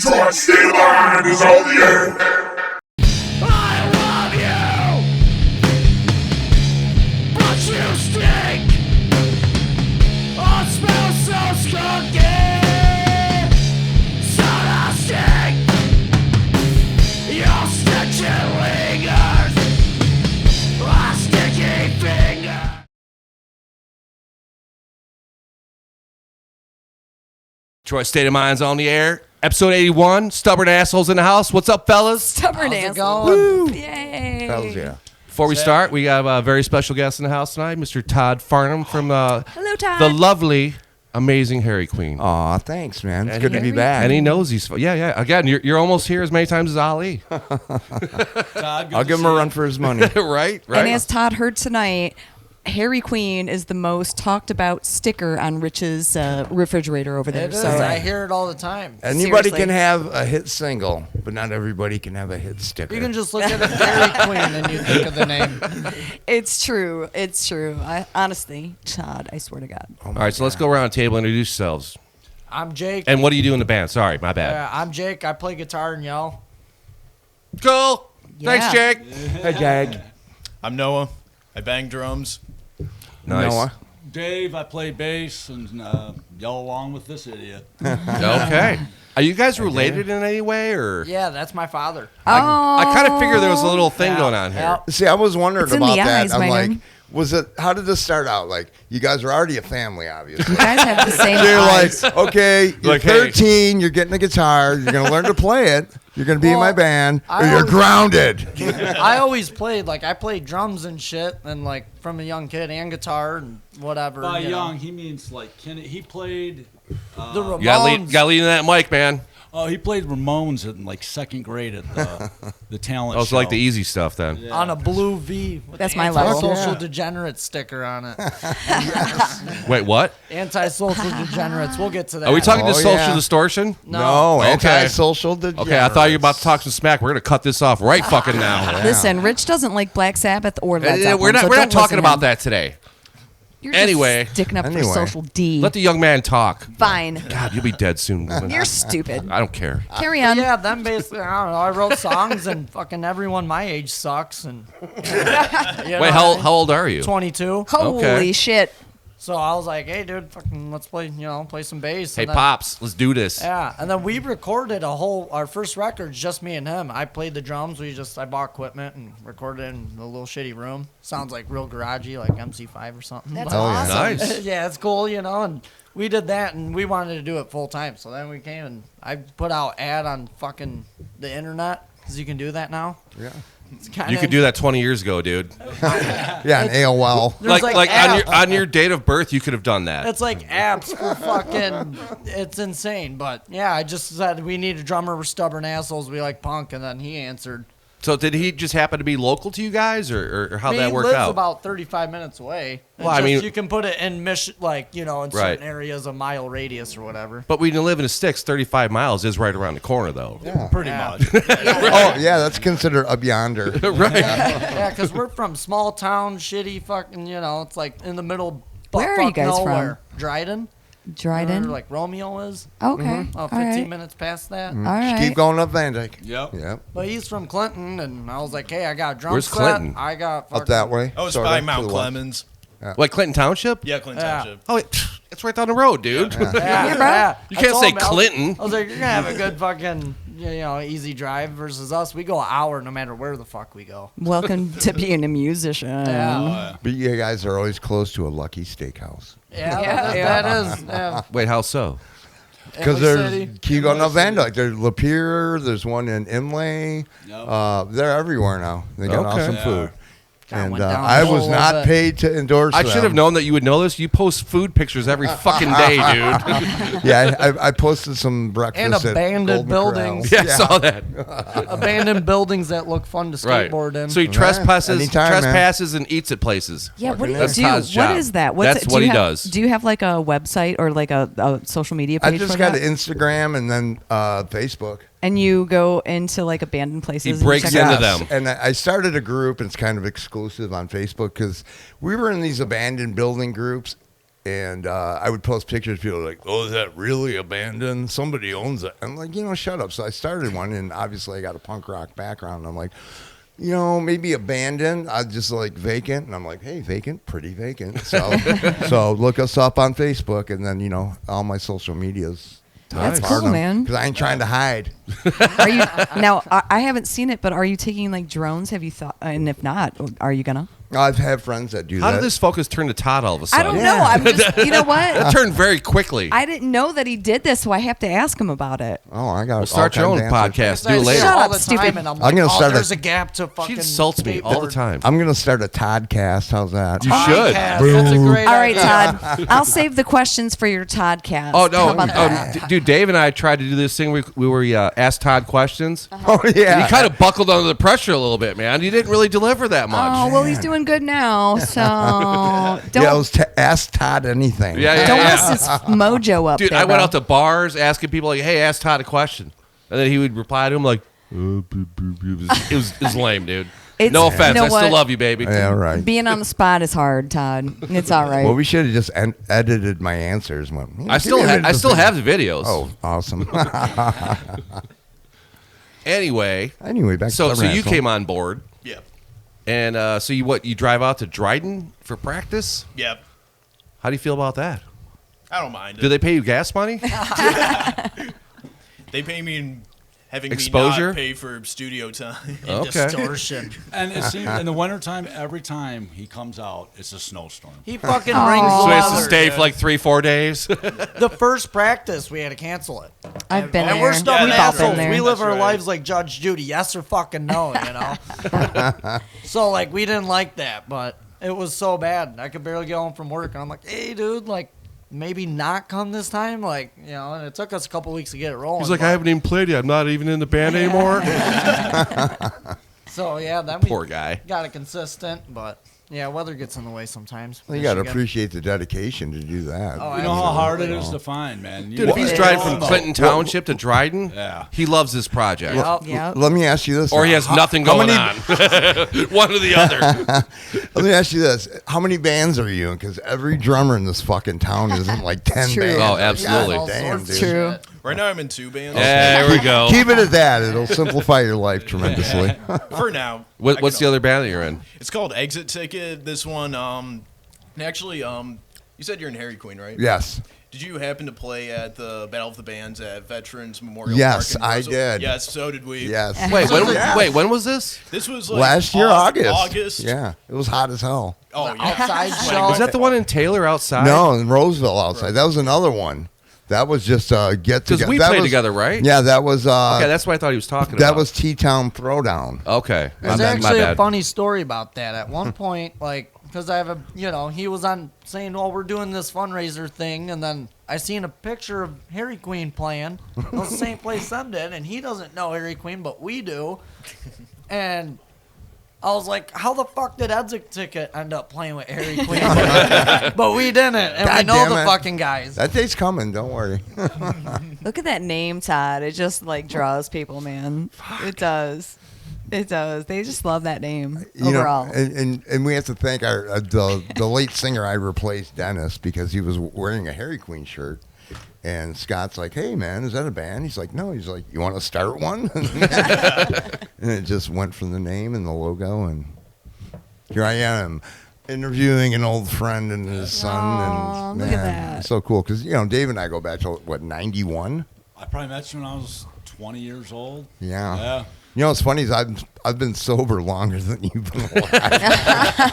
Detroit state of mind is on the air. I love you, but you stink. Oh, it smells so skunky. Soda stink. Your stench lingers. A sticky finger. Detroit State of Mind's on the air. Episode 81, Stubborn Assholes in the House. What's up, fellas? Stubborn How's it asshole. going? Yay. Hells yeah. Before we start, we have a very special guest in the house tonight, Mr. Todd Farnham from Hello, Todd. the lovely, amazing Harry Queen. Aw, thanks, man. It's And good to be back. And he knows he's... Yeah. Again, you're almost here as many times as Ali. I'll give him a run for his money. right? And as Todd heard tonight, Harry Queen is the most talked about sticker on Rich's refrigerator over there. It is. So I hear it all the time. Anybody Seriously. can have a hit single, but not everybody can have a hit sticker. You can just look at a Dairy Queen and you think of the name. it's true. It's true. Honestly, Todd, I swear to God. Oh All my right, so let's God. go around the table and introduce yourselves. I'm Jake. And what do you do in the band? Sorry, my bad. I'm Jake. I play guitar and yell. Cool. Yeah. Thanks, Jake. Hey, Jag. I'm Noah. I bang drums. Nice. Noah. Dave, I play bass and yell along with this idiot. Okay. Are you guys related in any way, or? Yeah, that's my father. I kind of figured there was a little thing going on here. Yeah. See, I was wondering It's in about the that. eyes, I'm my like, God. how did this start out? Like, you guys are already a family, obviously. You guys have the same They're eyes. like, okay, you're Like, hey. 13, you're getting a guitar, you're going to learn to play it, you're going to be in my Well, band, or I you're always- grounded. I always played, I played drums and shit, and from a young kid, and guitar and whatever. By you know. young, he means he played. The Ramones. You gotta lean in that mic, man. Oh, he played Ramones in second grade at the talent Oh, show. it's like the easy stuff then. Yeah. on a blue V with That's the my level. antisocial Yeah. degenerate sticker on it. Wait, what? Antisocial degenerates. We'll get to that. Are we talking to Oh, social yeah. distortion? No. Okay. Anti-social degenerates. Okay, I thought you were about to talk some smack. We're gonna cut this off right fucking now. Listen, Rich doesn't like Black Sabbath or Led Zeppelin. We're not. so We're don't not talking listen to about him. that today. You're just Anyway. sticking up for Anyway. social D. Let the young man talk. Fine. God, you'll be dead soon, woman. You're stupid. I don't care. Carry on. Yeah, then basically, I don't know. I wrote songs, and fucking everyone my age sucks. And Wait, how old are you? 22. Holy Okay. shit. So I was like, hey, dude, fucking let's play some bass. Hey, And then- pops, let's do this. Yeah, and then we recorded our first record, just me and him. I played the drums. I bought equipment and recorded it in a little shitty room. Sounds like real garagey, like MC5 or something. That's but- awesome. Nice. Yeah, it's cool, and we did that, and we wanted to do it full time. So then we came, and I put out ad on fucking the internet, because you can do that now. Yeah. It's kinda, You could do that 20 years ago, dude. Yeah, an AOL. There's Like apps. on your date of birth, you could have done that. It's like apps for fucking. It's insane, but yeah, I just said we need a drummer. We're stubborn assholes. We like punk, and then he answered. So did he just happen to be local to you guys, or how'd that work He lives out? about 35 minutes away. Well, I mean- you can put it in in Right. certain areas, a mile radius or whatever. But when you live in the sticks, 35 miles is right around the corner, though. Pretty Yeah. much. Oh, yeah, that's considered up yonder. Right. Yeah, because we're from small town, shitty fucking. It's like in the middle. Where are you buttfuck guys from? nowhere. Dryden. Dryden. Where, like Romeo is. Okay. Oh, 15 All right. minutes past that. All Just right. keep going up Van Dyke. Yep. Yep. But he's from Clinton, and I was like, hey, I got a drum Where's set. Clinton? I got Up fucking- that way. I was sorta, by to Mount the west. Clemens. Like Clinton Township? Yeah, Clinton Yeah. Township. Oh, it's right down the road, dude. Yeah, bro. yeah. You I can't told say him, I was- Clinton. I was like, you're gonna have a good fucking, easy drive versus us. We go an hour no matter where the fuck we go. Welcome to being a musician. Yeah, But you guys are always close to a Lucky Steakhouse. yeah, Yeah. that is. Yeah. Wait, how so? Because Inley there's, City. keep going up Van Dyke. There's Lapeer, there's one in Imlay. Yep. They're everywhere now. They got Okay. awesome They food. are. And went down I the was hole a not bit. paid to endorse I them. should have known that you would know this. You post food pictures every fucking day, dude. Yeah, I posted some breakfast And at abandoned Golden buildings. Corral. Yeah, I saw that. Abandoned buildings that look fun to Right. skateboard in. So he trespasses, anytime, man. and eats at places. Yeah, what do you That's do? Todd's job. What is that? That's do what you he have- does. Do you have like a website or like a social media I page just for got that? an Instagram and then Facebook. And you go into like abandoned places. He and breaks check into out- them. And I started a group, and it's kind of exclusive on Facebook because we were in these abandoned building groups, And I would post pictures. People were like, "Oh, is that really abandoned? Somebody owns it." I'm like, shut up. So I started one, and obviously I got a punk rock background. I'm like, maybe abandoned. I just like vacant, and I'm like, hey, vacant, pretty vacant. So, so look us up on Facebook, and then all my social medias. That's cool, man. Because I ain't trying to hide. Are you now? I haven't seen it, but are you taking like drones? Have you thought? And if not, are you gonna? I've had friends that do How that. did this focus turn to Todd all of a I sudden? don't know. I'm just. You know That what? turned very quickly. I didn't know that he did this, so I have to ask him about it. Oh, I got. Well, start your own podcast. Do I it see later. Shut all up, the stupid. time, and I'm I'm like, gonna start there's a- a gap to fucking. She insults me all the skateboard. time. I'm gonna start a Toddcast. How's that? You should. Podcast, That's a great All right, idea. Todd. I'll save the questions for your Toddcast. Oh no, How about that? dude! Dave and I tried to do this thing. We were asked Todd questions. Oh yeah. He kind of buckled under the pressure a little bit, man. He didn't really deliver that much. Oh well, he's doing good now. So don't Yeah, it was ask Todd anything. Yeah, don't yeah. mess his mojo up. Dude, there, I went bro. out to bars asking people like, "Hey, ask Todd a question," and then he would reply to him like, "It was lame, dude." It's- No offense, you know I still what? love you, baby. Yeah, right. Being on the spot is hard, Todd. It's all right. Well, we should have just edited my answers. Went, I still have the videos. Oh, awesome. Anyway, Anyway, back so to you came on board, Yep. and so you drive out to Dryden for practice. Yep. How do you feel about that? I don't mind it. Do they pay you gas money? They pay me in having Exposure? me not pay for studio time. Okay. Distortion. And it seems in the wintertime, every time he comes out, it's a snowstorm. He fucking brings So the he has to weather, stay dude. for like 3-4 days. The first practice, we had to cancel it. I've been And there. we're stubborn We've all been assholes. there. We live That's our right. lives like Judge Judy. Yes or fucking no, So, like, we didn't like that, but it was so bad. I could barely get home from work, and I'm like, hey, dude, like, maybe not come this time? Like, and it took us a couple weeks to get it rolling. He's like, but- I haven't even played yet. I'm not even in the band anymore. So, yeah, then we Poor guy. got it consistent, but, yeah, weather gets in the way sometimes. You got to Michigan. appreciate the dedication to do that. Oh, You know how hard it Absolutely. is to find, man. Dude, if he's It driving is. from Clinton Township to Dryden, Yeah. he loves this project. Yep. Yep. Let me ask you this. Or he has nothing how going many- on. One or the other. Let me ask you this. How many bands are you in? Because every drummer in this fucking town is in like 10 True. bands. Oh, absolutely. All Damn, sorts of dude. True. shit. Right now I'm in 2 bands. There we go. Keep it at that. It'll simplify your life tremendously. For now. What's the other band that you're in? It's called Exit Ticket. This one, actually, you said you're in Harry Queen, right? Yes. Did you happen to play at the Battle of the Bands at Veterans Memorial Yes, Park in I Roseville? did. Yes, so did we. Yes. When was this? This was like Last year, August. August. Yeah. It was hot as hell. Oh, yeah. Outside show. Was that the one in Taylor outside? No, in Roseville outside. That was another one. That was just get Because together. we played together, right? Yeah, that was Okay, that's what I thought he was talking about. that was T-Town Throwdown. Okay. There's My actually a bad. funny story about that. At one point, like, because I have a, he was on saying, "Oh, we're doing this fundraiser thing," and then I seen a picture of Harry Queen playing. It was the same place them did, and he doesn't know Harry Queen, but we do. And I was like, "How the fuck did Exit Ticket end up playing with Harry Queen?" But we didn't, and we God know damn the it. fucking guys. That day's coming. Don't worry. Look at that name, Todd. It just like draws people, man. It does. It does. They just love that name overall. And we have to thank our the late singer I replaced, Dennis, because he was wearing a Harry Queen shirt. And Scott's like, "Hey man, is that a band?" He's like, "No." He's like, "You want to start one?" And it just went from the name and the logo, and here I am interviewing an old friend and his son. Aw, And look at man, that. it's so cool because Dave and I go back to what 91. I probably met you when I was 20 years old. Yeah. Yeah. You know what's funny is I've been sober longer than you've been alive.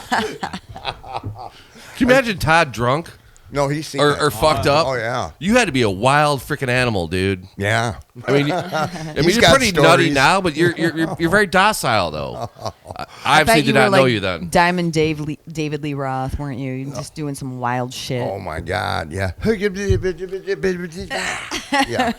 Can you imagine Todd drunk No, he's seen or that. fucked up? Oh yeah, You had to be a wild freaking animal, dude. yeah. I mean, He's you're got pretty nutty stories. now, but you're very docile though. I I obviously bet did you were not know like you then. Diamond David Lee Roth, weren't you? You're just doing some wild shit. Oh my God, yeah. Yeah.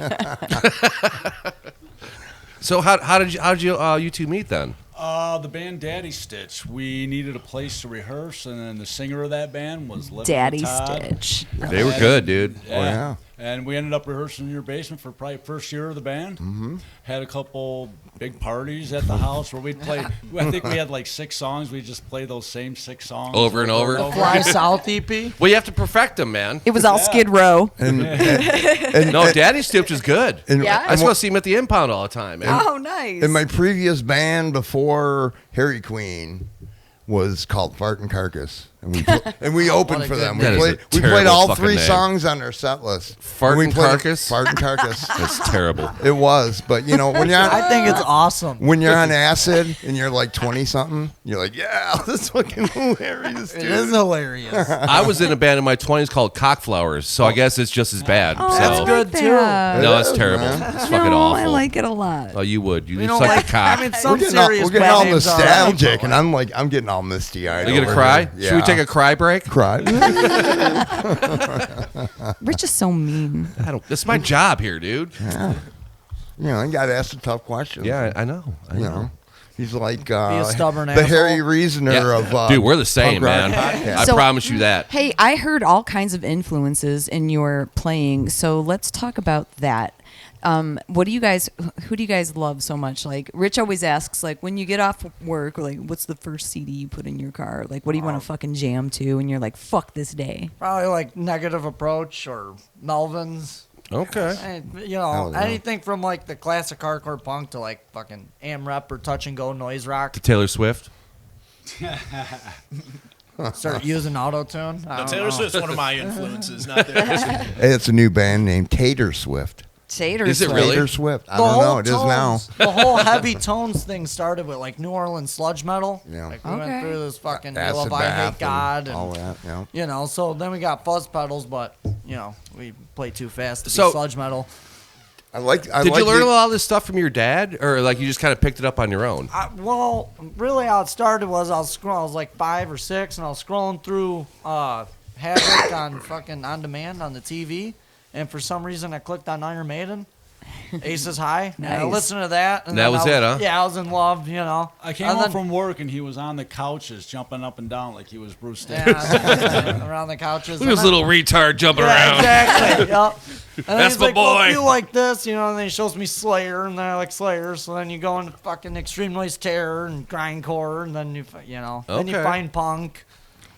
So how did you two meet then? The band Daddy Stitch. We needed a place to rehearse, and then the singer of that band was living Daddy with Todd. Stitch. They were good, dude. Oh yeah. And we ended up rehearsing in your basement for probably first year of the band. Mm-hmm. Had a couple big parties at the house where we'd play. I think we had like 6 songs. We just play those same 6 songs Over and over. Fly South EP. Well, you have to perfect them, man. It was all Skid Row. And No, Daddy Stoops is good. Yeah? I just want to see him at the impound all the time, man. Oh, nice. in my previous band before Harry Queen was called Fart and Carcass, and we opened What a for them. good We name. played, we That is a played terrible all fucking 3 name. songs on their set list. Fart And we and played Carcass? Fart and Carcass. That's terrible. It was, but you know when you're I think it's awesome. when you're on acid and you're like 20 something, you're like, yeah, this is fucking hilarious, It dude. is hilarious. I was in a band in my 20s called Cockflowers, so I guess it's just as bad. Oh, so. That's good, too. No, it's It is, terrible. man. It's fucking awful. I like it a lot. Oh, you would. You We just don't like like. a cock. I mean, some We're serious getting all band names are nostalgic, and I'm getting all misty eyed. Are you gonna cry? Should we take a cry break? cry? Rich is so mean. I don't. That's my job here, dude. You know, you got to ask the tough questions. Yeah, I know. I You know. know, he's like a stubborn the asshole. Harry Reasoner Yeah. of Dude, we're the same, punk rock man. podcast. I So- promise you that. Hey, I heard all kinds of influences in your playing, so let's talk about that. What do you guys? Who do you guys love so much? Like Rich always asks, like when you get off work, like what's the first CD you put in your car? Like what do you want to fucking jam to? And you're like, fuck this day. Probably like Negative Approach or Melvins. Okay. And, Oh, yeah. anything from like the classic hardcore punk to like fucking AMREP or Touch and Go noise rock. To Taylor Swift. Start using auto tune. No, Taylor Swift's one of my influences, not theirs. Hey, it's a new band named Tater Swift. Tater Is it Swift. really? Tater Swift. I don't know. It is now. The whole heavy tones thing started with like New Orleans sludge metal. Yeah. Like we Okay. went through this fucking Acid Love I Bath Hate God and all and that. Yeah. so then we got fuzz pedals, but we play too fast to So- be sludge metal. I like. Did you learn a lot of this stuff from your dad, or like you just kind of picked it up on your own? Well, really, how it started was I was like 5 or 6, and I was scrolling through Havoc on fucking on demand on the TV, and for some reason I clicked on Iron Maiden, Aces High, and I Nice. listened to that. And That then was I it, huh? Yeah, I was in love. I came And home then- from work and he was on the couches jumping up and down like he was Bruce Dickinson. Yeah, around the couches. Look at this little retard jumping Yeah, around. exactly. Yep. And then That's he's my like, well, boy. if you like this, and then he shows me Slayer, and then I like Slayer. So then you go into fucking Extreme Noise Terror and Grindcore, and then then you Okay. find punk.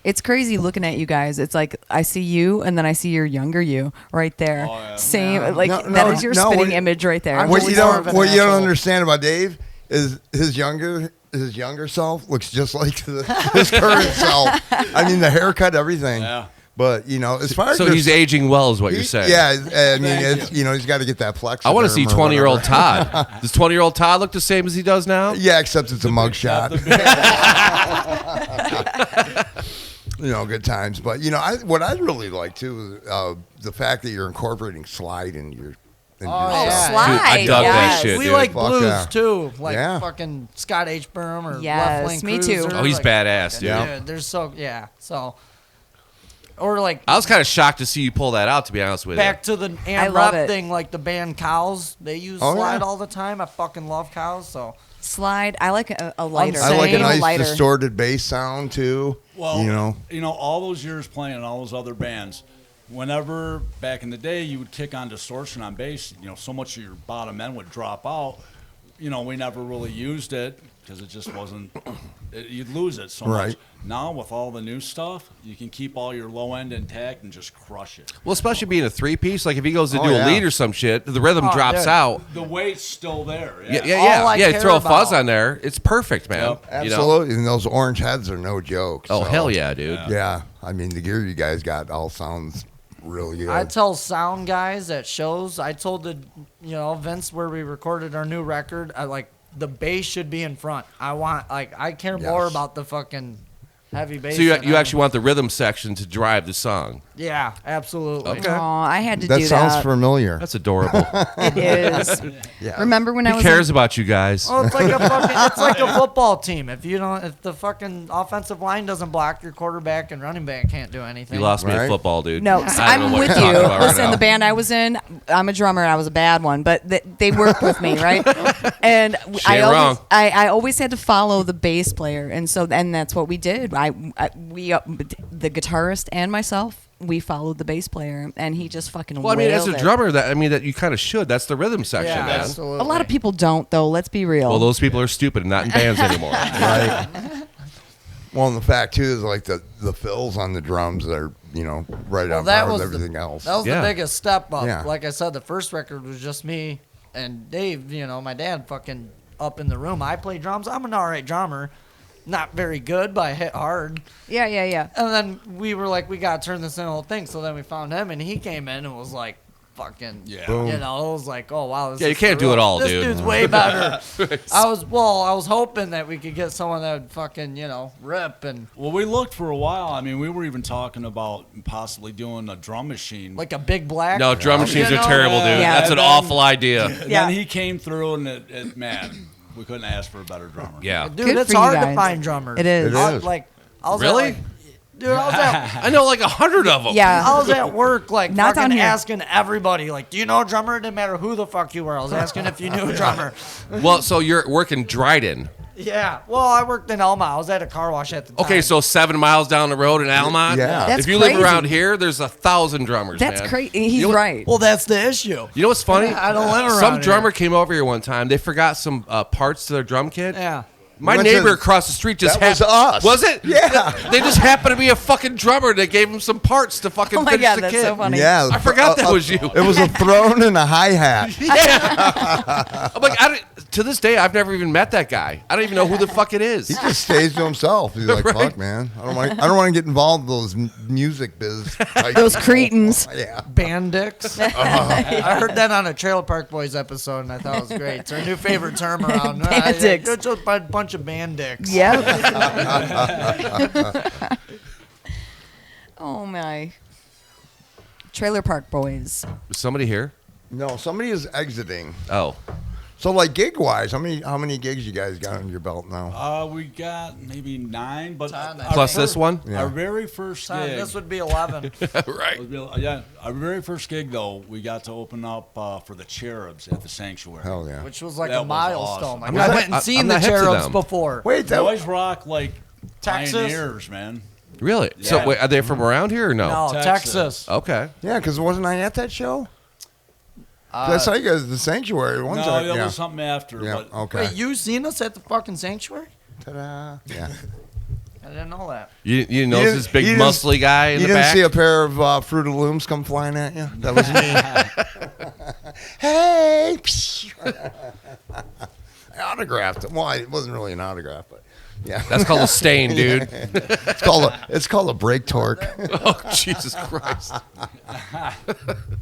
It's crazy looking at you guys. It's like I see you, and then I see your younger you right there. Oh, yeah. Same, like No, that no, is your no, spitting what- image right there. I'm What really you more don't of an what you don't asshole. understand about Dave is his younger self looks just like his current self. I mean, the haircut, everything. Yeah. But as far as So their- he's aging well, is what you're saying. Yeah, I mean, it's he's got to get that flex. I want to see 20-year-old Todd. Does 20-year-old Todd look the same as he does now? Yeah, except it's a mugshot. Good times. But what I really like too is the fact that you're incorporating slide into your. Into Oh, your yeah. stuff. Slide. Dude, I dug that yes. shit. We dude. like Fuck blues yeah. too, like Yeah. fucking Scott H. Byrne or Yes, Left Lane me too. Cruiser, Oh, he's like, badass, dude. Yeah. They're so so. Or like I was kind of shocked to see you pull that out, to be honest with back to the I love AMREP it. thing, like the band Cows. They use Oh, slide yeah. all the time. I fucking love Cows. So Slide. I like a lighter. I like a Same. nice lighter. distorted bass sound too. Well, all those years playing in all those other bands, whenever back in the day you would kick on distortion on bass, so much of your bottom end would drop out. We never really used it because it just wasn't. You'd lose it so much. Right. Now with all the new stuff, you can keep all your low end intact and just crush it. Well, especially being a 3-piece. Like if he goes to Oh, do a yeah. lead or some shit, the rhythm Oh, drops dude. out. The weight's still there. Yeah, Yeah. yeah, All I yeah. care Throw a fuzz about- on there. It's perfect, man. Yep. Absolutely, and those orange heads are no joke. Oh, so, hell yeah, dude. Yeah, I mean the gear you guys got all sounds really good. I tell sound guys at shows. I told the Vince where we recorded our new record. I like the bass should be in front. I care more Yes. about the fucking heavy bass. So you, than you actually want the rhythm section to drive the song. Yeah, absolutely. Okay. Oh, I had to that do sounds that. familiar. That's adorable. It is. Yeah. Remember when I Who was cares in, about you guys? Oh, it's like a football team. If the fucking offensive line doesn't block, your quarterback and running back can't do anything. You lost me at Right. football, dude. No, I so don't know I'm what with you're you. talking about right Listen, now. the band I was in, I'm a drummer and I was a bad one, but they worked with me, right? And She ain't wrong. I always had to follow the bass player, and that's what we did. The guitarist and myself we followed the bass player, and he just fucking. Well, I mean, as wailed a it. drummer, that you kind of should. That's the rhythm section, Yeah, man. absolutely. A lot of people don't, though. Let's be real. Well, those people are stupid and not in bands anymore. Right. Well, and the fact too is like the fills on the drums are right Well, on that par with was everything else. That was Yeah. the biggest step up. Yeah. Like I said, the first record was just me and Dave. My dad fucking up in the room. I play drums. I'm an alright drummer. Not very good, but I hit hard. yeah. And then we were like, we gotta turn this into a whole thing. So then we found him, and he came in and was like, fucking, Boom. it was like, oh wow, this Yeah, you is can't for do it real. all, this dude. dude's way better. I was hoping that we could get someone that would fucking, rip and Well, we looked for a while. I mean, we were even talking about possibly doing a drum machine. like a big black. No, drum machines You are know, terrible, dude. Yeah. That's an And then- awful idea. And Yeah. then he came through, and man, we couldn't ask for a better drummer. Yeah. Dude, Good it's for you hard to guys. find drummers. It is. It is. I was Really? At, dude, I was at I know like 100 of them. Yeah. I was at work, like, Not down fucking here. asking everybody, like, do you know a drummer? It didn't matter who the fuck you were. I was asking if you knew a drummer. Well, so you're working Dryden. Yeah. Well, I worked in Elma. I was at a car wash at the time. Okay, so 7 miles down the road in Almont. Yeah. That's if you live crazy. around here, there's 1,000 drummers. That's man. crazy. He's You know- right. Well, that's the issue. You know what's funny? I don't live around Some here. drummer came over here one time. They forgot some parts to their drum kit. Yeah. My Went to- neighbor across the street just That was us. Was it? Yeah. They just happened to be a fucking drummer. They gave him some parts to fucking Oh my finish God, the that's kit. so funny. Yeah, I forgot that was you. It was a throne and a hi hat. Yeah. I'm like, to this day, I've never even met that guy. I don't even know who the fuck it is. He just stays to himself. He's like, Right. "Fuck, man, I don't want to get involved in those music biz." Those cretins. Yeah. Bandix. I heard that on a Trailer Park Boys episode, and I thought it was great. It's our new favorite term around. Bandix. It's just a bunch of bandix. Yep. Oh my. Trailer Park Boys. Is somebody here? No, somebody is exiting. Oh. So, like gig wise, how many gigs you guys got under your belt now? We got maybe 9, but 10, our Plus fir- this one? Yeah. Our very first Son, gig. this would be 11. Right. Yeah, our very first gig though, we got to open up for the Cherubs at the Sanctuary. Hell yeah! Which was like That a was milestone. awesome. Like, I'm I not- went and I'm seen the not hip to Cherubs them. before. Wait, that Boys rock like Texas? pioneers, man. Really? So, Yeah. wait, are they from around here or no? No, Texas. Texas. Okay. yeah, because wasn't I at that show? I saw you guys at the Sanctuary one No, time. that Yeah. was something after. Yeah. But Okay. Wait, you seen us at the fucking Sanctuary? Ta-da. Yeah. I didn't know that. You didn't know You this didn't- big you didn't- muscly guy in You the didn't back? see a pair of Fruit of the Looms come flying at you? That was me. Hey! I autographed it. Well, it wasn't really an autograph, but yeah. That's called a stain, dude. It's called a brake torque. Oh, Jesus Christ.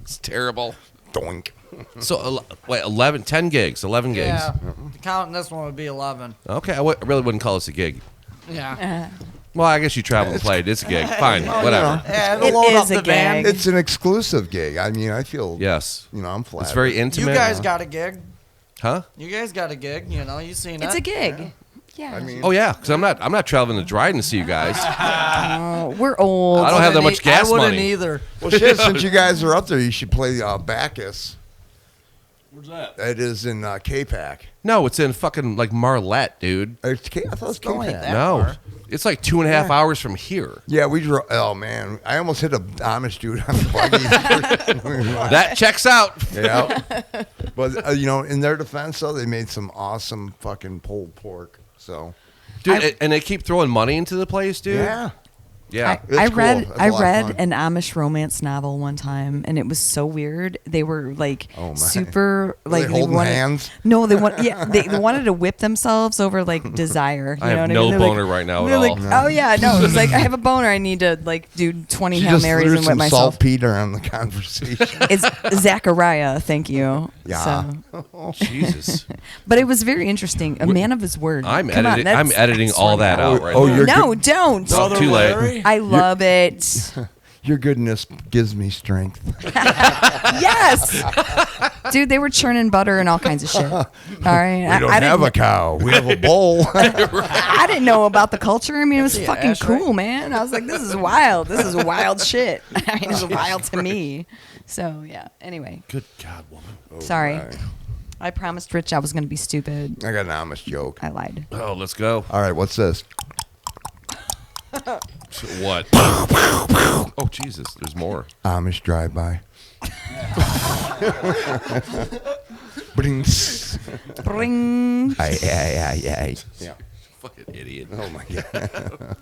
It's terrible. Doink. So, wait, 10 gigs, 11 gigs. Yeah. Counting this one would be 11. Okay, I really wouldn't call this a gig. Yeah. Well, I guess you travel and played. It's a gig. Fine, whatever. Yeah, It it'll load is up a the van. gag. It's an exclusive gig. I mean, I feel, Yes. I'm flattered. It's very You intimate. guys got a gig. Huh? You guys got a gig. You seen It's it. a gig. Yeah. I mean, Oh, yeah, because I'm not traveling to Dryden to see you guys. Oh, we're old. I don't have that much gas I wouldn't money. either. well, shit, since you guys are up there, you should play Bacchus. where's that? It is in K-Pac. No, it's in fucking, like, Marlette, dude. I thought it was Still ain't K-Pac. that No. far. It's like 2.5 hours from here. Yeah, we drove. Oh, man. I almost hit a Amish dude on the buggy. That checks out. Yeah. But, in their defense, though, they made some awesome fucking pulled pork. So, Dude, and they keep throwing money into the place, dude. yeah. Yeah. It's I cool. read That's a I lot of read fun. an Amish romance novel one time, and it was so weird. They were like Oh, my. super Were like they holding wanted, hands? No, they wanted to whip themselves over like desire. You I know have what no I mean? They're boner like, right now at they're all. like, oh yeah, no. It was like I have a boner. I need to like do 20 She Hail just Marys threw and whip some myself. saltpeter on the conversation. It's Zachariah. Thank you. Yeah. So, Jesus. but it was very interesting. A man of his word. I'm Come on, editing. I'm that's- editing that's all right that now. out right Oh, now. you're No, don't. Oh, too late. Larry? I love it. Your goodness gives me strength. Yes, dude, they were churning butter and all kinds of shit. All right, We don't have a cow. We have a bowl. I didn't know about the culture. I mean, it was Yeah, fucking that's cool, man. I was like, this is wild. This is wild shit. I mean, it's wild to me. So yeah. Anyway, Good God, woman. sorry. my. I promised Rich I was going to be stupid. I got an Amish joke. I lied. Oh, let's go. All right, what's this? What? Oh Oh Jesus, there's more. Amish drive-by. Brings. Bring. Aye. Yeah. Fucking idiot. Oh my god.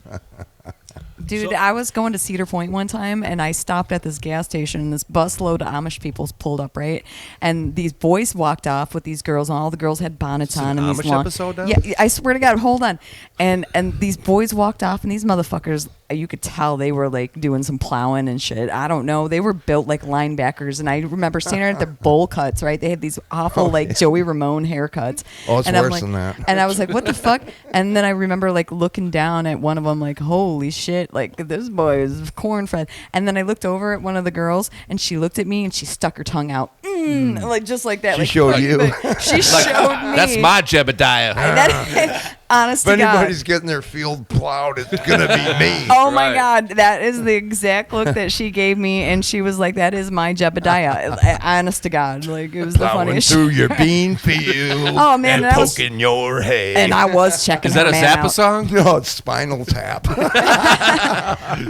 Dude, I was going to Cedar Point one time, and I stopped at this gas station, and this busload of Amish people pulled up, right? And these boys walked off with these girls, and all the girls had bonnets on. an And these Amish long, episode now? Yeah, I swear to God, hold on. And these boys walked off, and these motherfuckers, you could tell they were like doing some plowing and shit. I don't know. They were built like linebackers, and I remember standing there at their bowl cuts, right? They had these awful like Joey Ramone haircuts. Oh, it's and I'm worse like, than that. And I was like, what the fuck? And then I remember like looking down at one of them, like, holy shit, like this boy is corn-fed. And then I looked over at one of the girls, and she looked at me, and she stuck her tongue out, like just like that. She like, showed you. She showed me. That's my Jebediah. That, honest If to God. anybody's getting their field plowed, it's gonna be me. Oh my Right. God, that is the exact look that she gave me, and she was like, "That is my Jebediah." Honest to God, like it was the Plowing funniest. through your bean field. Oh, man, and that was- poking your head. And I was checking. Is that her a man Zappa out. song? No, it's Spinal Tap.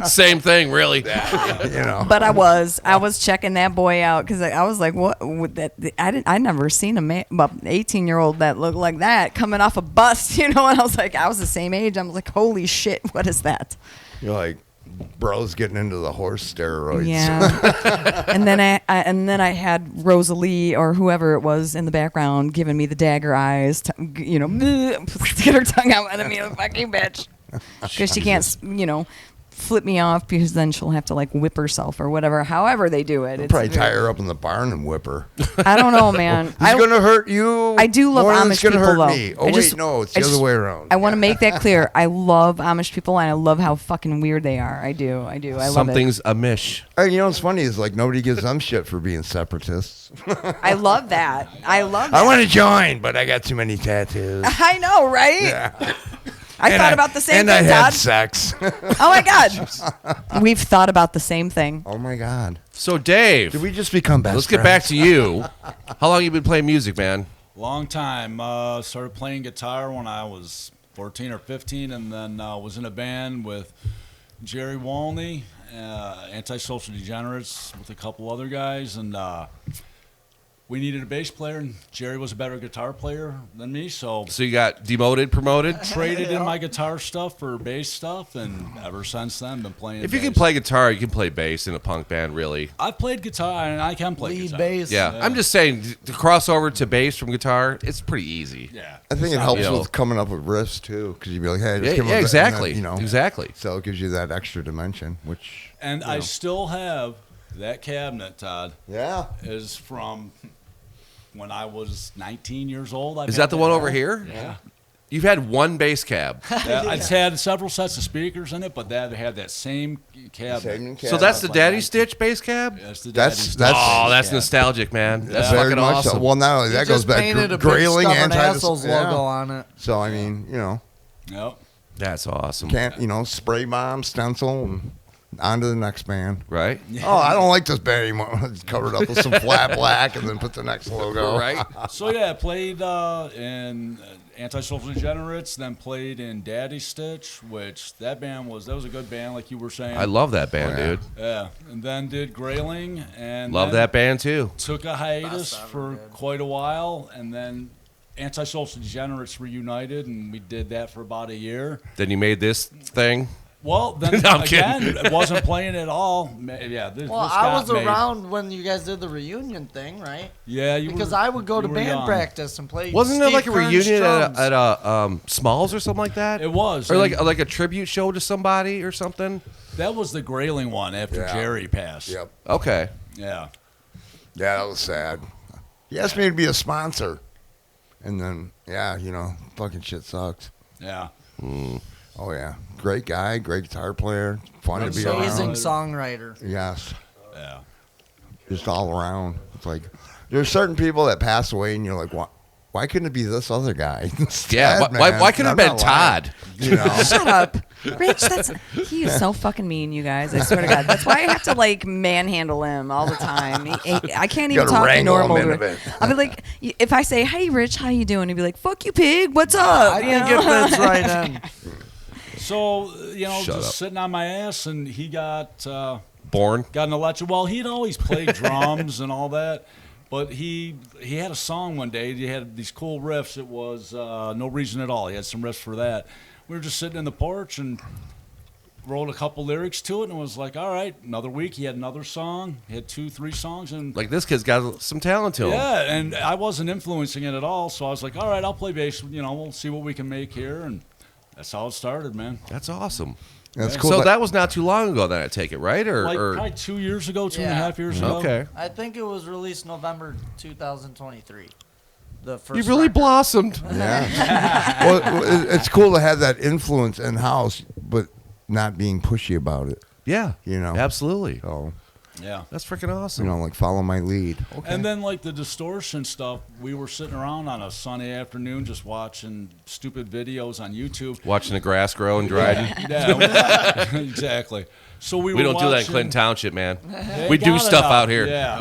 Same thing, really. you know. But I was checking that boy out because I was like, what? With that, I never seen a man, about 18-year-old that looked like that coming off a bus, you know. And I was the same age. I'm like, holy shit, what is that? You're like, bro's getting into the horse steroids. Yeah. and then I had Rosalie or whoever it was in the background giving me the dagger eyes, to get her tongue out at me, a fucking bitch, because she can't, flip me off because then she'll have to like whip herself or whatever. However they do it, it's Probably tie her up in the barn and whip her. I don't know, man. It's gonna hurt you. I do love more than Amish it's gonna people, hurt though. me. Oh I wait, just- no, it's I the just- other way around. I want to make that clear. I love Amish people, and I love how fucking weird they are. I do. I love Something's amish. You know what's funny is like nobody gives them shit for being separatists. it. I love that. I love that. I want to join, but I got too many tattoos. I know, right? Yeah. I thought about the same and thing, I had Todd. sex. Oh my God. We've thought about the same thing. Oh my God. So Dave, Did we just become best let's get back to you. How long you been playing music, man? Long time. Started playing guitar when I was 14 or 15, and then was in a band with Jerry Walney, Antisocial Degenerates, with a couple other guys, and we needed a bass player, and Jerry was a better guitar player than me, so So you got demoted, promoted? traded in my guitar stuff for bass stuff, and ever since then been playing If you can bass. play guitar, you can play bass in a punk band, really. I've played guitar, and I can play Lead guitar. bass. Yeah, I'm just saying to cross over to bass from guitar, it's pretty easy. Yeah. I think it helps you know. with coming up with riffs too, because you'd be like, hey, just Yeah, come up yeah, with that, and then, exactly. Exactly. So it gives you that extra dimension, which. And I still have that cabinet, Todd, Yeah. is from when I was 19 years old. I've Is had that the one over all. here? Yeah. You've had one bass cab. Yeah, It's had several sets of speakers in it, but that had that same cabinet. Same So that's the Like Daddy 19. Stitch bass cab? That's the That's- Daddy's Oh, that's cab. nostalgic, man. That's Very fucking much so. awesome. Well, not only He that goes just back painted to a big grailing Stubborn anti. Assholes logo on it. So I mean, Yep. That's awesome. can't spray bomb stencil and on to the next band. Right? Oh, I don't like this band anymore. It's covered up with some flat black and then put the next logo. Right? So yeah, I played in Antisocial Degenerates, then played in Daddy Stitch, which that was a good band, like you were saying. I love that band, yeah. dude. Yeah, and then did Grayling, and Love then that band, too. took a hiatus for quite a while, and then Antisocial Degenerates reunited, and we did that for about a year. Then you made this thing. Well, then No, I'm again, kidding. it wasn't playing at all. Yeah, this Well, this I got was made. around when you guys did the reunion thing, right? Yeah, you Because were, I would go to you were band young. practice and play. Wasn't there Steve like a Kern's reunion drums. at Smalls or something like that? It was, Or and like a tribute show to somebody or something? that was the Grayling one after Yeah. Jerry passed. Yep. Okay. Yeah. Yeah, that was sad. He asked me to be a sponsor. And then, fucking shit sucks. Yeah. Oh, yeah. Great guy, great guitar player. Fun to be Amazing around. songwriter. Yes. Yeah. Just all around. It's like, there's certain people that pass away and you're like, why couldn't it be this other guy? Yeah. Instead, Why man. couldn't it I'm have been not lying. Todd? You know? Shut up, Rich. He is so fucking mean, you guys. I swear to God. That's why I have to like manhandle him all the time. I can't even Gotta talk wrangle him normal. into it. I'll be like, if I say, "Hey, Rich, how you doing?" He'd be like, "Fuck you, pig. What's up?" I You think know? it fits right in. So, Shut just up. sitting on my ass, and he got born. got an electric. Well, he'd always play drums and all that, but he had a song one day. He had these cool riffs. It was No Reason at All. He had some riffs for that. We were just sitting in the porch and wrote a couple lyrics to it, and it was like, all right, another week. He had another song. He had 2-3 songs, and Like this kid's got some talent to him. yeah, and I wasn't influencing it at all. So I was like, all right, I'll play bass. We'll see what we can make here, and that's how it started, man. That's awesome. That's cool. So but- that was not too long ago. Then I take it, right? Like Or probably 2 years ago, 2.5 Yeah. years ago. okay. I think it was released November 2023. The first. You've really record. blossomed. Yeah. Well, it's cool to have that influence in house, but not being pushy about it. Yeah. You know. Absolutely. So, Yeah. That's freaking awesome. like follow my lead. Okay. And then like the distortion stuff, we were sitting around on a sunny afternoon just watching stupid videos on YouTube. Watching the grass grow in Dryden. Yeah, exactly. So we We were don't do that in watching- Clinton Township, man. They We do got it stuff out here. Yeah.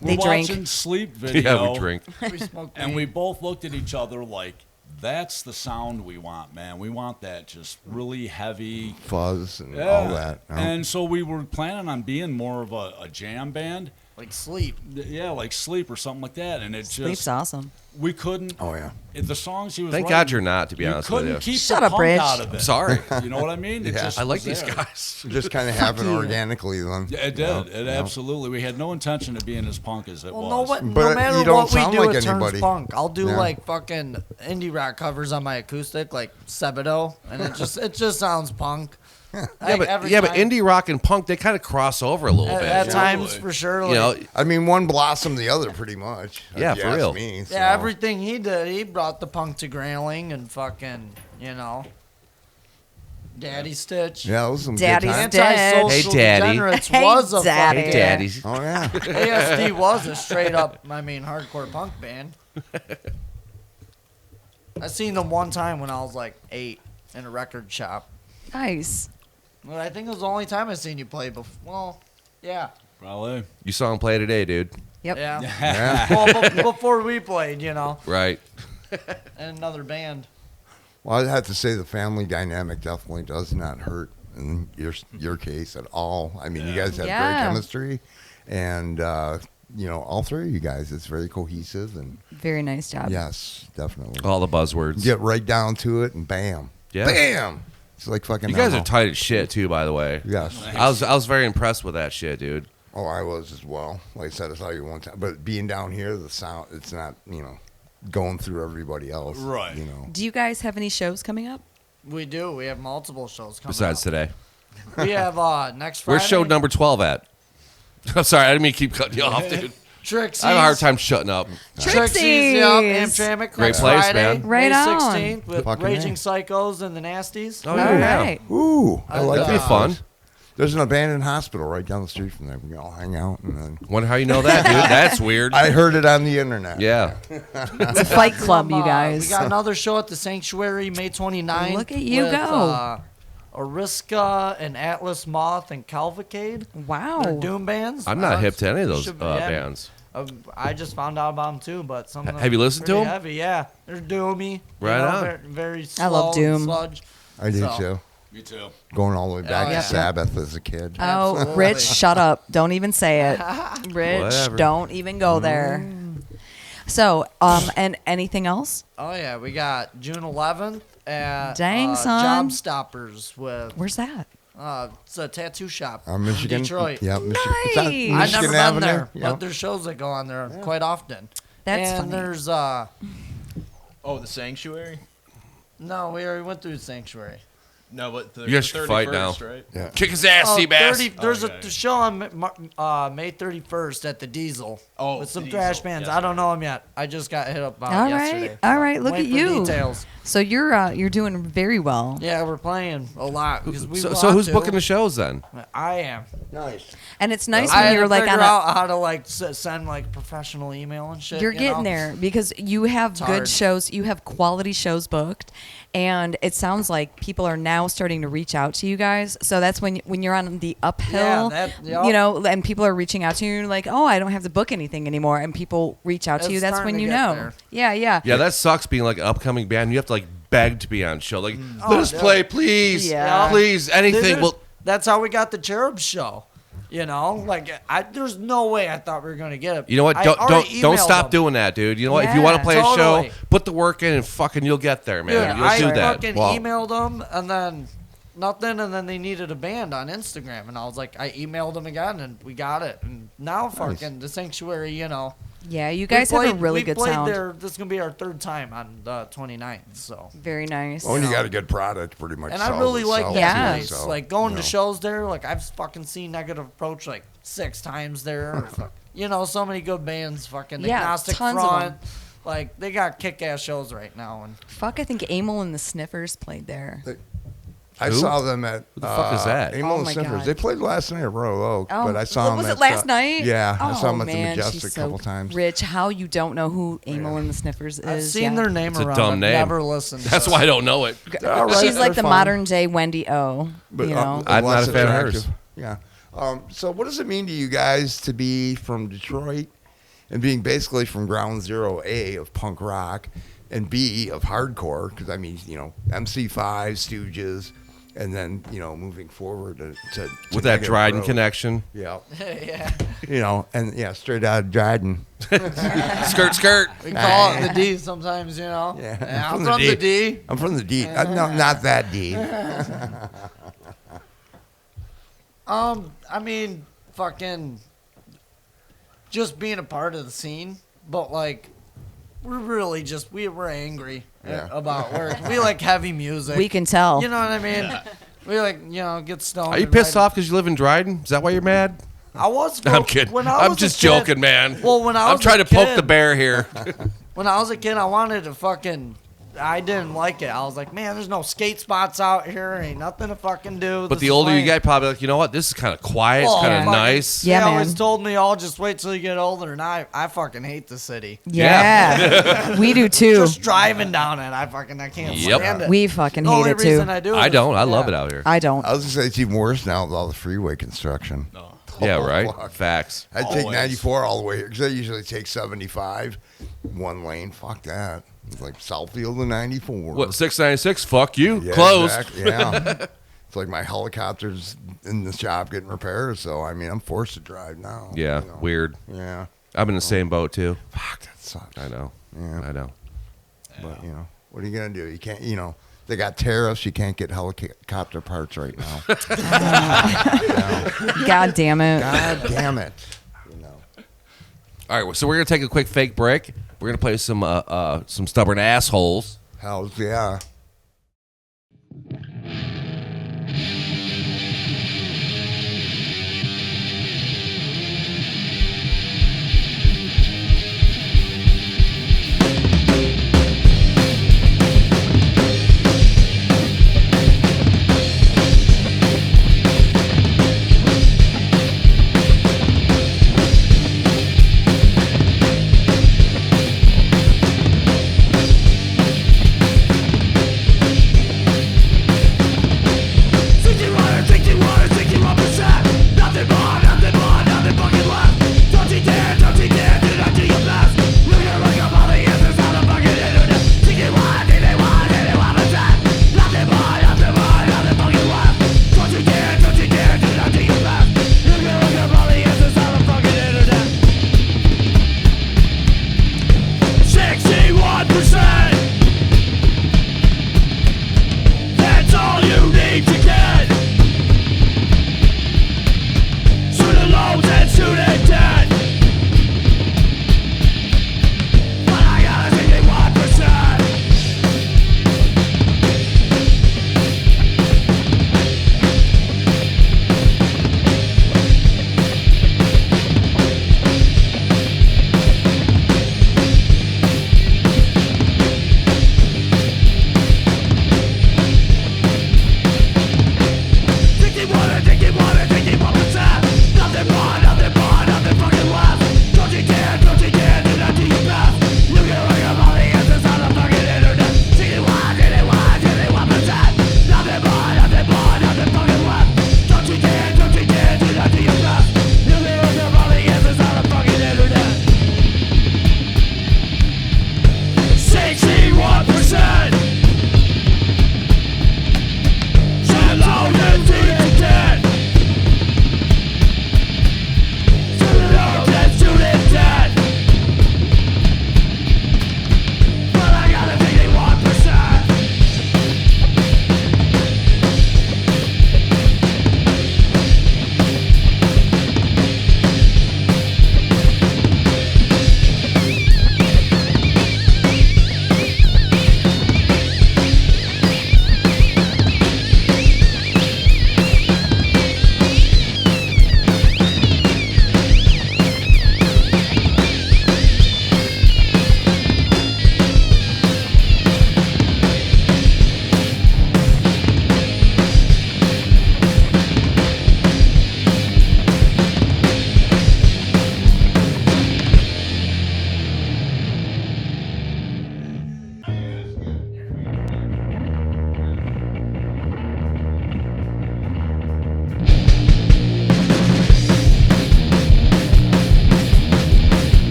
They we're drink. watching Sleep video. Yeah, we drink. We smoked And weed. we both looked at each other like, that's the sound we want, man. We want that just really heavy. Fuzz and Yeah. all that. And so we were planning on being more of a jam band. like sleep. Yeah, like Sleep or something like that. And it Sleep's just, awesome. we couldn't. Oh, yeah. The songs he was Thank writing, God you're not, to be honest with couldn't you. keep Shut the up, punk Rich. out of it. Sorry. You know what I mean? It Yeah. just I like was these there. guys. Just kind of happened organically then. Yeah, it did. you know? It absolutely. We had no intention of being as punk as it Well, was. no But matter you don't what we sound do, like it anybody. turns punk. I'll do Yeah. like fucking indie rock covers on my acoustic, like Sebadoh, and it just sounds punk. Yeah, but indie rock and punk, they kind of cross over a little bit. at you know? times for sure. You know, Like, I mean, one blossomed the other pretty much. if Yeah, you for ask real. Me, so. yeah, everything he did, he brought the punk to Grayling and fucking, Daddy Stitch. Yeah, those some Daddy's good times. dead. Antisocial Hey, Daddy. Degenerates Hey, was a Daddy. fucking hey, daddies. Oh yeah. ASD was a straight up, hardcore punk band. I seen them one time when I was like 8 in a record shop. Nice. But I think it was the only time I seen you play before. Well, yeah. Probably. You saw him play today, dude. Yep. Yeah. Yeah. Well, before we played, Right. in another band. Well, I'd have to say the family dynamic definitely does not hurt in your case at all. I mean, you guys have Yeah. great chemistry, and all three of you guys, it's very cohesive, and Very nice job. yes, definitely. All the buzzwords. Get right down to it, and bam, Yeah. bam. It's like fucking. You guys ammo. are tight as shit, too, by the way. Yes. I was very impressed with that shit, dude. Oh, I was as well. Like I said, I saw you one time, but being down here, the sound, it's not, going through everybody else. Right. Do you guys have any shows coming up? We do. We have multiple shows coming Besides up. today. We have next Friday. Where's show number 12 at? I'm sorry, I didn't mean to keep cutting you off, dude. Trixie's. I have a hard time shutting up. Trixie's, yep, Amtramck. Great next place, Friday, man. Right May on. 16th with Fucking Raging A. Psychos and the Nasties. Oh, All yeah. right. Ooh, I like That'd be that. fun. There's an abandoned hospital right down the street from there. We can all hang out, and then Wonder how you know that, dude. That's weird. I heard it on the internet. Yeah. It's a fight club, you guys. We got another show at the Sanctuary May 29th. Look at you with, go. Ariska and Atlas Moth and Calvacade. Wow. They're Doom bands. I'm not hip to any of those should be- yeah. bands. I just found out about them too, but some of them Have you listened to pretty 'em? Heavy, yeah. They're doomy. Right on. Very, very slow I love Doom. and sludge. I do So- too. Me too. Going all the way back Oh, to yeah. Sabbath as a kid. Oh, Absolutely. Rich, shut up. Don't even say it. Rich, Whatever. don't even go there. So, and anything else? Oh yeah, we got June 11th at Dang, son. Job Stoppers with Where's that? it's a tattoo shop Michigan. in Detroit. Yeah, Michigan. It's on Nice. I've Michigan never Avenue. been there, Yeah. but there's shows that go on there quite often. That's and funny. there's Oh, the Sanctuary? no, we already went through Sanctuary. No, but the You guys should fight now. 31st, right? Kick his ass, Seabass. 30 there's Okay. a show on May 31st at the Diesel Oh, with some the thrash Diesel. bands. Yes, I don't know them yet. I just got hit up about All yesterday. right, all right. Look Wait at for you. Details. So you're doing very well. Yeah, we're playing a lot because we So want who's to. booking the shows then? I am. Nice. And it's nice I when had you're to like figure on a. out how to like send like professional email and shit. You're you getting know? there because you have good hard. shows. You have quality shows booked, and it sounds like people are now starting to reach out to you guys. So that's when you're on the uphill, yep. and people are reaching out to you. You're like, oh, I don't have to book anything anymore, and people reach out to It's you. That's starting when to you get know. there. Yeah. Yeah, that sucks being like an upcoming band. You have to like beg to be on show. Like, Oh, let us yeah. play, please. Yeah. Please, anything. There's- Well, That's how we got the Cherub show. You know, like there's no way I thought we were gonna get it. You know what? I Don't already don't emailed stop them. doing that, dude. You know what? If you want to Yeah, play a totally. show, put the work in and fucking you'll get there, man. Dude, You'll I do that. fucking Wow. emailed them and then nothing, and then they needed a band on Instagram, and I was like, I emailed them again, and we got it, and now fucking the Sanctuary, you know. Yeah, you guys have a really good sound. There, this is gonna be our third time on the 29th, so. Very nice. When you got a good product, pretty much. And I sells really like itself, that Yeah. too, place. so, Like going you to know. shows there. Like I've fucking seen Negative Approach like 6 times there. You know, so many good bands. Fucking Yeah, Agnostic tons of Front. them. Like they got kick-ass shows right now. And Fuck, I think Amel and the Sniffers played there. I Who? saw them at. Who the fuck is that? Amel Oh and my Sniffers. God. They played last night at Royal Oak, Oh, but I saw them. was at, it last night? Yeah, I saw Oh, them at the man, Majestic she's a couple so times. Rich, how you don't know who Amel and the Sniffers is? I've seen yeah. their name It's a around. dumb I've name. never listened. That's to why I it. don't know it. All right, She's like they're the fun. modern day Wendy O. But, you know, I'm not less a fan of attractive. hers. Yeah. So what does it mean to you guys to be from Detroit and being basically from ground zero, A, of punk rock, and B, of hardcore? Because, I mean, you know, MC5, Stooges, and then, you know, moving forward to With that Negative Dryden Road. connection. Yeah. Yeah, You know, and yeah, straight out of Dryden. Skirt, skirt. we call it the D sometimes. You know. Yeah. I'm from the D. I'm from the D. No, not that D. I mean, fucking, just being a part of the scene, but like, we're really just we're angry Yeah. about work. We like heavy music. we can tell. You know what I mean? We like, you know, get stoned. Are you and pissed ride- off because you live in Dryden? Is that why you're mad? I was. I'm kidding. When I I'm was a just kid- joking, man. Well, when I I'm was trying a to poke kid- the bear here. When I was a kid, I wanted to fucking. I didn't like it. I was like, man, there's no skate spots out here. Ain't nothing to fucking do. But This the is older you lame. get, probably like, you know what? This is kind of quiet. It's Oh, kind of fucking- nice. Yeah, they always man. told me, "Oh, just wait till you get older." And I fucking hate the city. yeah, we do too. Just driving down it, I can't Yep. stand it. We fucking the hate only it reason too. I do. I is- don't. I love yeah. it out here. I don't. I was gonna say it's even worse now with all the freeway construction. Yeah, Oh, right? fuck. Facts. I take Always. 94 all the way here because I usually take 75, one lane. Fuck that. It's like Southfield to 94. What, 696? Fuck you. Yeah, Closed. exactly. Yeah. It's like my helicopter's in the shop getting repairs, so I mean I'm forced to drive now. Yeah, you know. weird. Yeah. I'm in the same boat, too. Fuck, that sucks. I know. Yeah. I know. But you know, what are you gonna do? You can't. You know, they got tariffs. You can't get helicopter parts right now. God damn it. God damn it. You know. All right, so we're going to take a quick fake break. We're going to play some stubborn assholes. Hell's yeah.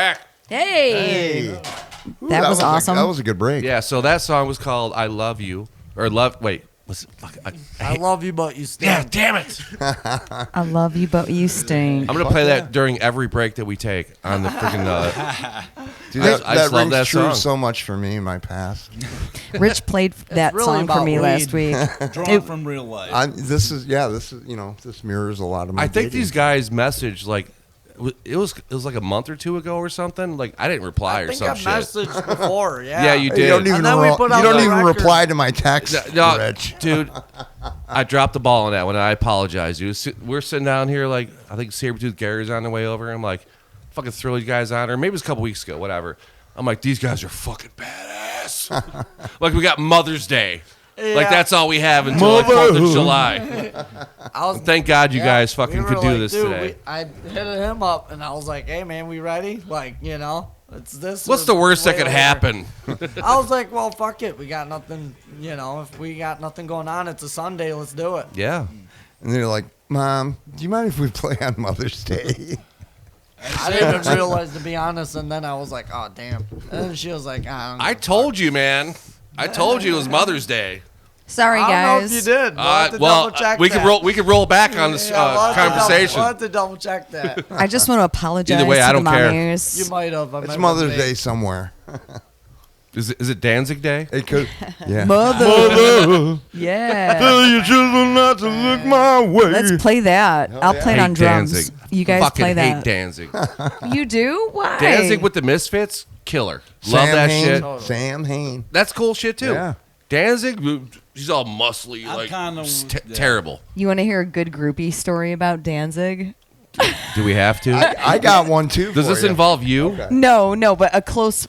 back. Hey. Ooh, That was awesome. That was a good break. Yeah, so that song was called "I Love You" or "Love." Wait, was it? Fuck, I love you, but you stink. yeah, damn it! I love you, but you stink. I'm gonna play that during every break that we take on the freaking. Dude, I that, just that love rings that true song. so much for me in my past. Rich played that really song for about me weed. last week. Drawn from real life. This is this mirrors a lot of my. I think dating. these guys messaged like it was like a month or two ago or something. Like I didn't reply I or think some I shit. messaged before. Yeah. Yeah, you You did. don't even, And then we put out the record. reply to my text, No, Rich. dude, I dropped the ball on that one. I apologize, dude. We're sitting down here, like I think Sabretooth Gary's on the way over. I'm like, fucking throw you guys on, or maybe it was a couple weeks ago, whatever. I'm like, these guys are fucking badass. Like we got Mother's Day. Like Yeah. that's all we have until like 4th of July. I was, Thank God you yeah, guys fucking we were could do like, this dude, today. I hit him up and I was like, hey man, we ready? Like, it's this. What's or the worst that way could over. happen? I was like, well, fuck it. We got nothing, if we got nothing going on, it's a Sunday, let's do it. Yeah. And they're like, Mom, do you mind if we play on Mother's Day? I didn't even realize, to be honest, and then I was like, oh, damn. And then she was like, I told you, man. I told you it was Mother's Day. Sorry, I don't know if guys. you did. We'll have to Well, double check we that. could roll. We could roll back on this Yeah, we'll have to conversation. We'll have to double check that. I just want to apologize Either way, to I the don't care. mommies. You might have. It's Mother's Day somewhere. Is it Danzig Day? It could, yeah. Mother. Yeah. Tell your children not to look my way. Let's play that. I'll play it Hate on drums. Danzig. You guys fucking play hate that. Danzig. You do? Why? Danzig with the Misfits, killer. Love Sam that Hain, shit. Sam Hain. That's cool shit too. Yeah. Danzig, she's all muscly, I'm like kinda- yeah. terrible. You want to hear a good groupie story about Danzig? Do we have to? I got one too. Does for this you. involve you? No, but a close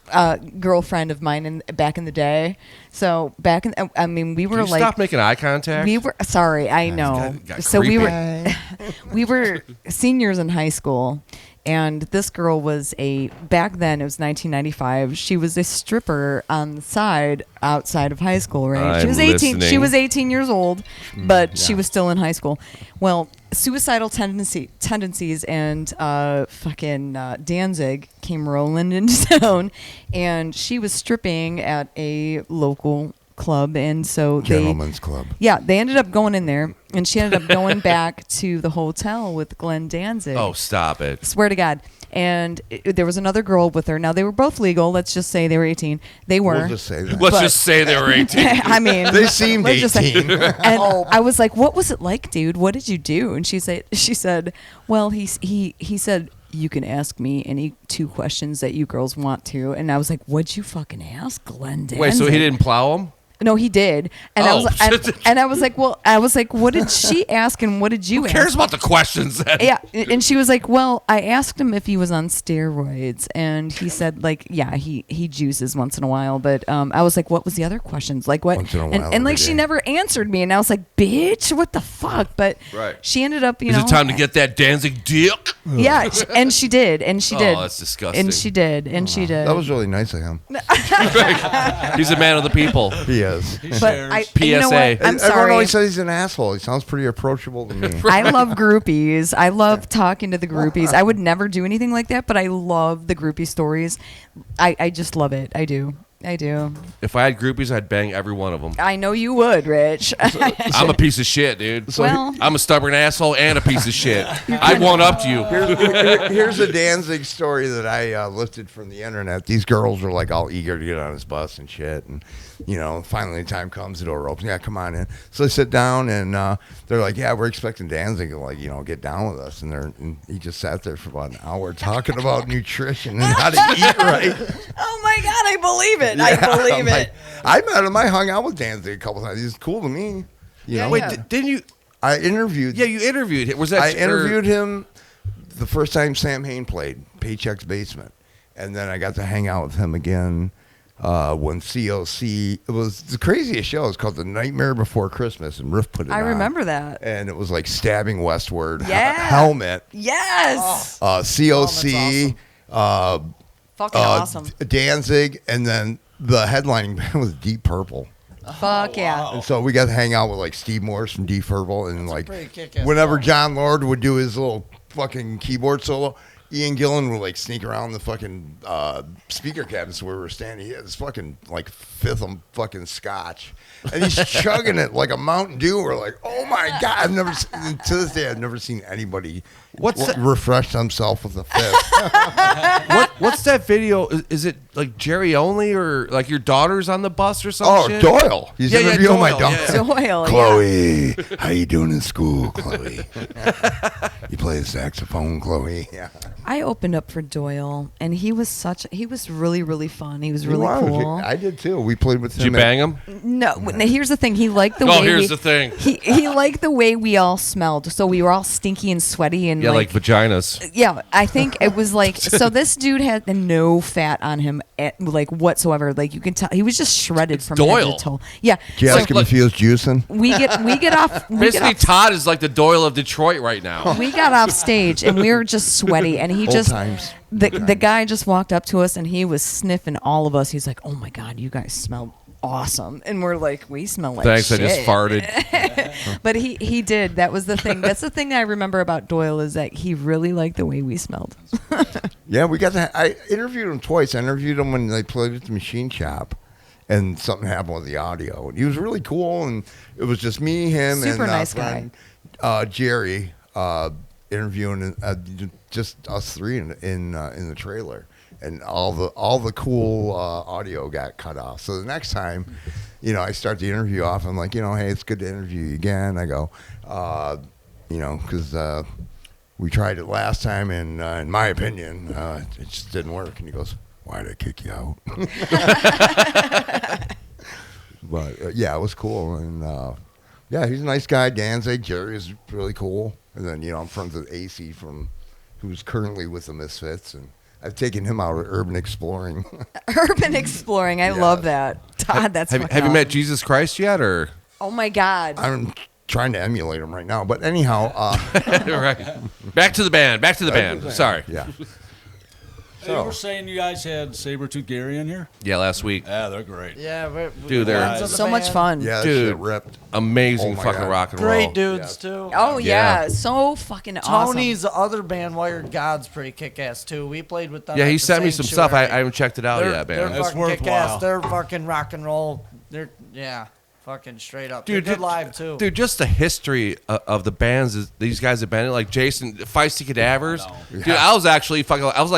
girlfriend of mine back in the day. So back in, I mean, we Can were you like, stop making eye contact? we were sorry, I know. got So we creepy. we were seniors in high school, and this girl was back then it was 1995. She was a stripper on the side outside of high school, right? She I'm was 18. She listening. was 18 years old, but she was still in high school. Well, suicidal tendencies and fucking Danzig came rolling into town, and she was stripping at a local club, and so Gentlemen's Club. they ended up going in there, and she ended up going back to the hotel with Glenn Danzig. Oh, stop it. Swear to God. And there was another girl with her. Now, they were both legal. Let's just say they were 18. They were. We'll just say that. Let's But- just say they were 18. I mean, They seemed let's just say- 18. and I was like, "What was it like, dude? What did you do?" And she said, "Well, he said you can ask me any 2 questions that you girls want to." And I was like, "What'd you fucking ask, Glenn Danzig?" Wait, so he didn't plow him? No, he did. And Oh. I was like, what did she ask and what did you Who ask? cares about the questions then? Yeah, and she was like, "Well, I asked him if he was on steroids, and he said, like, yeah, he juices once in a while." But I was like, "What was the other questions? Like, what?" Once in a and while, like, every she day. never answered me, and I was like, "Bitch, what the fuck?" But Right. she ended up, Is it time to get that Danzig dick? Yeah, and she did, and she Oh, did. that's disgusting. And she did, and she did. That was really nice of him. He's a man of the people. He is. He But shares. you know PSA. what? I'm Everyone sorry. always says he's an asshole. He sounds pretty approachable to me. I love groupies. I love talking to the groupies. I would never do anything like that, but I love the groupie stories. I just love it. I do. If I had groupies, I'd bang every one of them. I know you would, Rich. I'm a piece of shit, dude. Well- I'm a stubborn asshole and a piece of shit. I one upped you. Here's a Danzig story that I lifted from the internet. These girls were like all eager to get on his bus and shit. And, finally the time comes, the door opens. Yeah, come on in. So they sit down and they're like, yeah, we're expecting Danzig to, get down with us. And he just sat there for about an hour talking about nutrition and how to eat right. Oh my God, I believe it. Yeah, I believe I'm it. like, I met him. I hung out with Danzig a couple times. He's cool to me. You know? Wait, didn't you? I interviewed. Yeah, you interviewed him. Was that? I interviewed him the first time Sam Hain played Paycheck's Basement, and then I got to hang out with him again when COC. It was the craziest show. It was called The Nightmare Before Christmas, and Riff put it on. I remember that. And it was like Stabbing Westward. Yeah. Helmet. Yes. COC. Fucking awesome. Danzig, and then the headlining band was Deep Purple. Fuck yeah. And so we got to hang out with like Steve Morris from Deep Purple, and like pretty kick-ass whenever band. John Lord would do his little fucking keyboard solo, Ian Gillan would like sneak around the fucking speaker cabinets where we were standing. He had this fucking like fifth of fucking scotch, and he's chugging it like a Mountain Dew. We're like, oh my god! I've never to this day I've never seen anybody refresh themselves with a fifth. What's that video? Is it like Jerry only, or like your daughter's on the bus or something? Oh, Doyle. He's interviewing my Doyle, daughter. Doyle, Chloe, how you doing in school, Chloe? You play the saxophone, Chloe? Yeah. I opened up for Doyle, and he was really, really fun. He was really Wow, cool. I did too. We played with Did him. you bang him? No, now here's the thing. He liked the way. Oh, here's the thing. He liked the way we all smelled. So we were all stinky and sweaty and Yeah, like vaginas. Yeah, I think it was like so. This dude had no fat on him, like whatsoever. Like you can tell, he was just shredded from head Doyle. to toe. Yeah. Do you ask him if he was juicing? We get off. Basically, Todd is like the Doyle of Detroit right now. We got off stage and we were just sweaty, and he Old just times. the guy just walked up to us and he was sniffing all of us. He's like, "Oh my god, you guys smell awesome," and we're like, "We smell like Thanks, shit." I just farted. But he did. That was the thing. That's the thing I remember about Doyle is that he really liked the way we smelled. Yeah, we got that. I interviewed him twice. I interviewed him when they played at the Machine Shop, and something happened with the audio. And he was really cool, and it was just me, him, Super and nice friend, Jerry interviewing, just us three in the trailer. And all the cool audio got cut off. So the next time, I start the interview off. I'm like, hey, it's good to interview you again. I go, because we tried it last time, and in my opinion, it just didn't work. And he goes, "Why did I kick you out?" But yeah, it was cool, and yeah, he's a nice guy. Danzig, Jerry is really cool, and then I'm friends with AC who's currently with the Misfits, and I've taken him out urban exploring. Urban exploring. I love that. Todd, that's Have you met Jesus Christ yet, or? Oh my god. I'm trying to emulate him right now, but anyhow, Right. Back to the band. Sorry. yeah. Hey, you were saying you guys had Sabretooth Gary in here? Yeah, last week. Yeah, they're great. Yeah, Dude, they're- friends of the So much band. fun. Yeah, that Dude. shit ripped. Amazing Oh my fucking God. rock and roll. Great dudes too. Oh yeah, Yeah. so fucking awesome. Tony's other band, Wired Gods, pretty kick-ass too. We played with them. Yeah, at he the sent me some stuff. I Sanctuary. haven't checked it out They're, yet, they're man. That's fucking worthwhile. kick-ass. They're fucking rock and roll. They're fucking straight up. Dude, They're good live too. Dude, just the history of the bands these guys have been in, like Jason, Feisty Cadavers. Dude, I was actually I was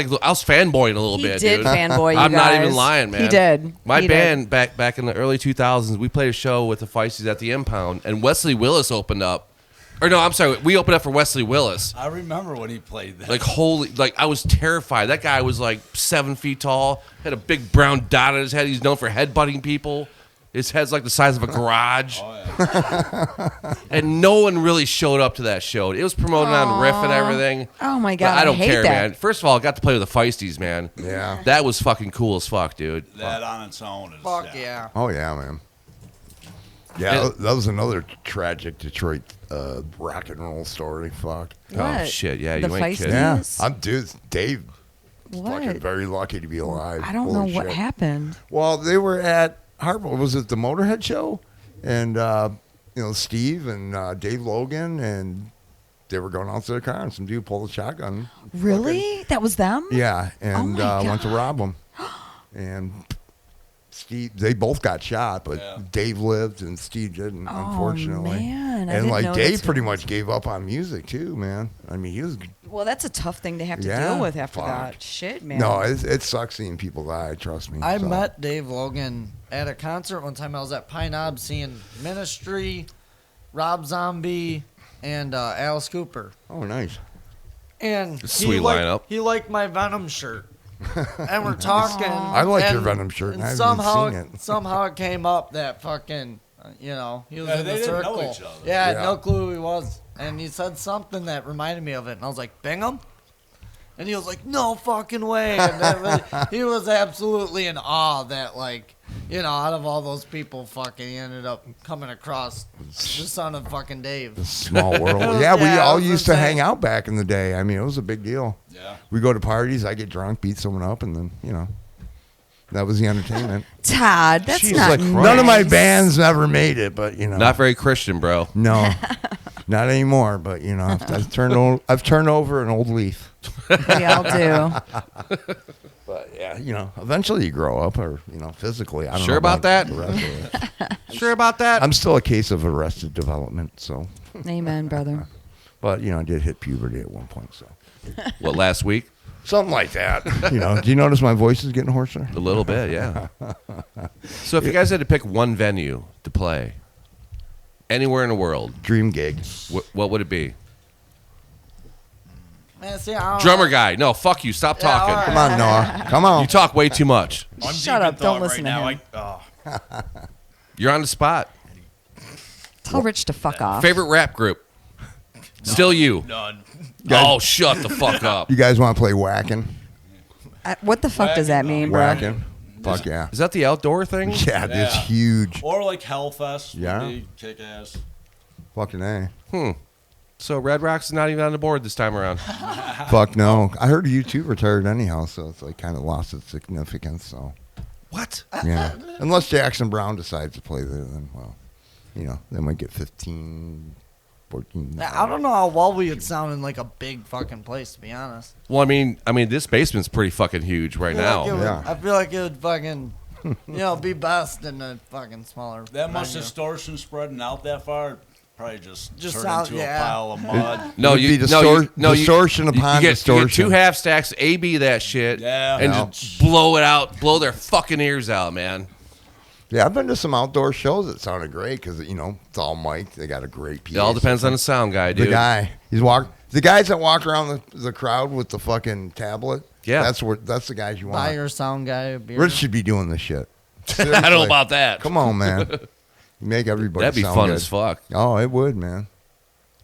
fanboying a little He bit, did dude. fanboy you I'm not even guys. lying, man. He did. My He band back in the early 2000s, we played a show with the Feisties at the Impound, and Wesley Willis opened up. Or no, I'm sorry, we opened up for Wesley Willis. I remember when he played that. Like I was terrified. That guy was like 7 feet tall, had a big brown dot on his head. He's known for headbutting people. His head's like the size of a garage. And no one really showed up to that show. It was promoted on Riff and everything. Oh my But god, I don't hate care, that. man. First of all, I got to play with the Feisties, man. Yeah. That was fucking cool as fuck, dude. that on its own is. Fuck yeah. Oh yeah, man. Yeah, It- that was another tragic Detroit rock and roll story. Fuck. Oh What? shit, yeah, The you ain't kidding. Yeah, Yes. Dave. What? Fucking very lucky to be alive. I don't Holy know what shit. happened. Well, they were at Hartwell. Was it the Motorhead show? And Steve and Dave Logan, and they were going out to their car, and some dude pulled a shotgun. Really? That was them? Yeah, and Oh my went to God. rob them. And Steve, they both got shot, but Yeah. Dave lived and Steve didn't, Oh, unfortunately. man, I and didn't like know Dave this pretty was- much gave up on music too, man. I mean, he was. Well, that's a tough thing to have to Yeah, deal with after fuck. that. Shit, man. No, it sucks seeing people die. Trust me. I so. met Dave Logan at a concert one time. I was at Pine Knob seeing Ministry, Rob Zombie, and Alice Cooper. Oh, nice. And Sweet lineup. He liked my Venom shirt. And we're talking. I like your and- Venom shirt, and I haven't somehow, seen it. somehow it came up that fucking, he was Yeah, in they the didn't know circle. each other. Yeah, I had Yeah. no clue who he was. And he said something that reminded me of it. And I was like, Bingham? And he was like, no fucking way. And he was absolutely in awe that, out of all those people, fucking, he ended up coming across the son of fucking Dave. Small world. Yeah, we Yeah, all I was used to insane. hang out back in the day. I mean, it was a big deal. Yeah. We go to parties, I get drunk, beat someone up, and then, that was the entertainment. Todd, that's Jeez, not like, nice. None of my bands ever made it, but, Not very Christian, bro. No, not anymore, but, I've turned over an old leaf. We all do. But yeah, eventually you grow up, or physically. I don't Sure know about that? the rest of it. Sure about that? I'm still a case of arrested development, so. Amen, brother. But I did hit puberty at one point, so What, last week? something like that. Do you notice my voice is getting hoarser? A little bit, yeah. So if you guys had to pick one venue to play, anywhere in the world, Dream gig. what would it be? Man, see, I don't Drummer guy. No, fuck you. Stop Yeah, talking. all right. Come on, Noah. Come on. You talk way too much. I'm Shut deep up, in don't thought listen to right him. now. You're on the spot. Tell Rich to fuck off. Favorite rap group? Still you. None. Oh, shut the fuck up. You guys want to play whacking? What the fuck does that mean, bro? Whacking. Fuck yeah. Is that the outdoor thing? Yeah, it's Yeah. huge. Or like Hellfest. Yeah. Would be kick ass. Fucking A. So Red Rocks is not even on the board this time around. Fuck no. I heard U2 retired anyhow, so it's like kind of lost its significance. So What? yeah, unless Jackson Brown decides to play there, then they might get 15, 14. I don't know how well we would sound in like a big fucking place, to be honest. Well, I mean, this basement's pretty fucking huge right now. Yeah. I feel like it would fucking, be best in a fucking smaller. That much venue. distortion spreading out that far, probably just turn sound- into yeah. a pile of mud. No, Would you be no, distortion upon you get distortion. two half stacks, AB that shit, Yeah. and Yeah. just blow it out, blow their fucking ears out, man. Yeah, I've been to some outdoor shows that sounded great because it's all mic'd. They got a great PA. It all depends on the sound guy, dude. The guy. The guys that walk around the crowd with the fucking tablet. Yeah. that's the guys you Buy want. your sound guy a beer. Rich should be doing this shit. I don't know Seriously. about that. Come on, man. You make everybody That'd be sound fun good. as fuck. Oh, it would, man.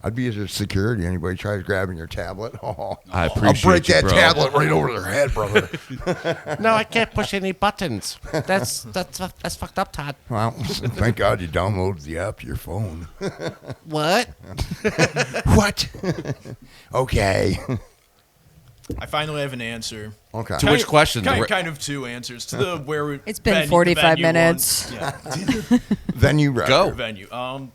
I'd be your security. Anybody tries grabbing your tablet, I I'll appreciate break you, that bro. tablet right over their head, brother. No, I can't push any buttons. That's fucked up, Todd. Well, thank God you downloaded the app to your phone. What? What? Okay. I finally have an answer. Okay. To which question? Kind of two answers to the where we. It's been venue- 45 venue minutes. ones. Yeah, Venue rep. Go. venue. Well,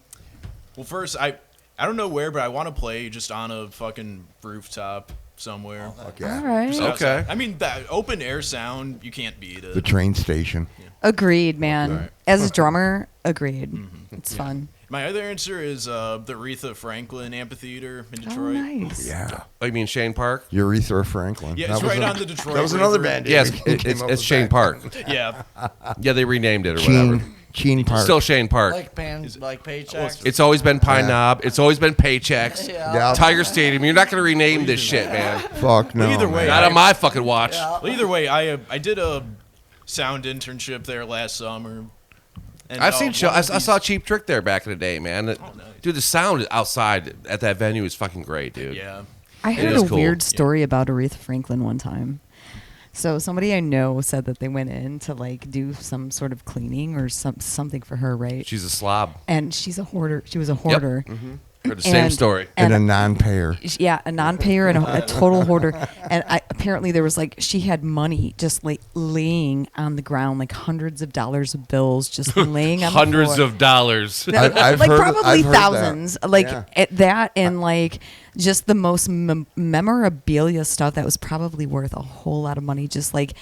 first I don't know where, but I want to play just on a fucking rooftop somewhere. Okay. All right. Just Okay. outside. I mean, that open air sound you can't beat The it. train station. Agreed, man. Right. As a drummer, agreed. It's fun. My other answer is the Aretha Franklin Amphitheater in Oh, Detroit. nice. Yeah. Oh, you mean Shane Park? Urethra Franklin. Yeah, That it's was right a- on the Detroit That was another River. band. Yes, we came it's up with Shane back Park. Yeah, Yeah, they renamed it or whatever. Sheen Park. Still Shane Park. Like paychecks. It's always been Pine Knob. It's always been Paychecks. Yeah. Tiger Stadium. You're not going to rename this shit, man. Fuck no. Either way, man. Not on my fucking watch. Well, either way, I did a sound internship there last summer. And, I've seen show. one I of saw these- Cheap Trick there back in the day, man. nice. Dude, the sound outside at that venue is fucking great, dude. Yeah. I It heard is a cool. weird story about Aretha Franklin one time. So somebody I know said that they went in to like do some sort of cleaning or something for her, right? She's a slob. And she's a hoarder. She was a hoarder. Heard the same And- story. And a And non-payer. yeah, a non-payer and a total hoarder. And apparently there was like she had money just like laying on the ground, like hundreds of dollars of bills just laying on Hundreds the floor. of dollars. I've Like heard- probably I've heard that. thousands. Like Yeah. at that and like just the most memorabilia stuff that was probably worth a whole lot of money. Just like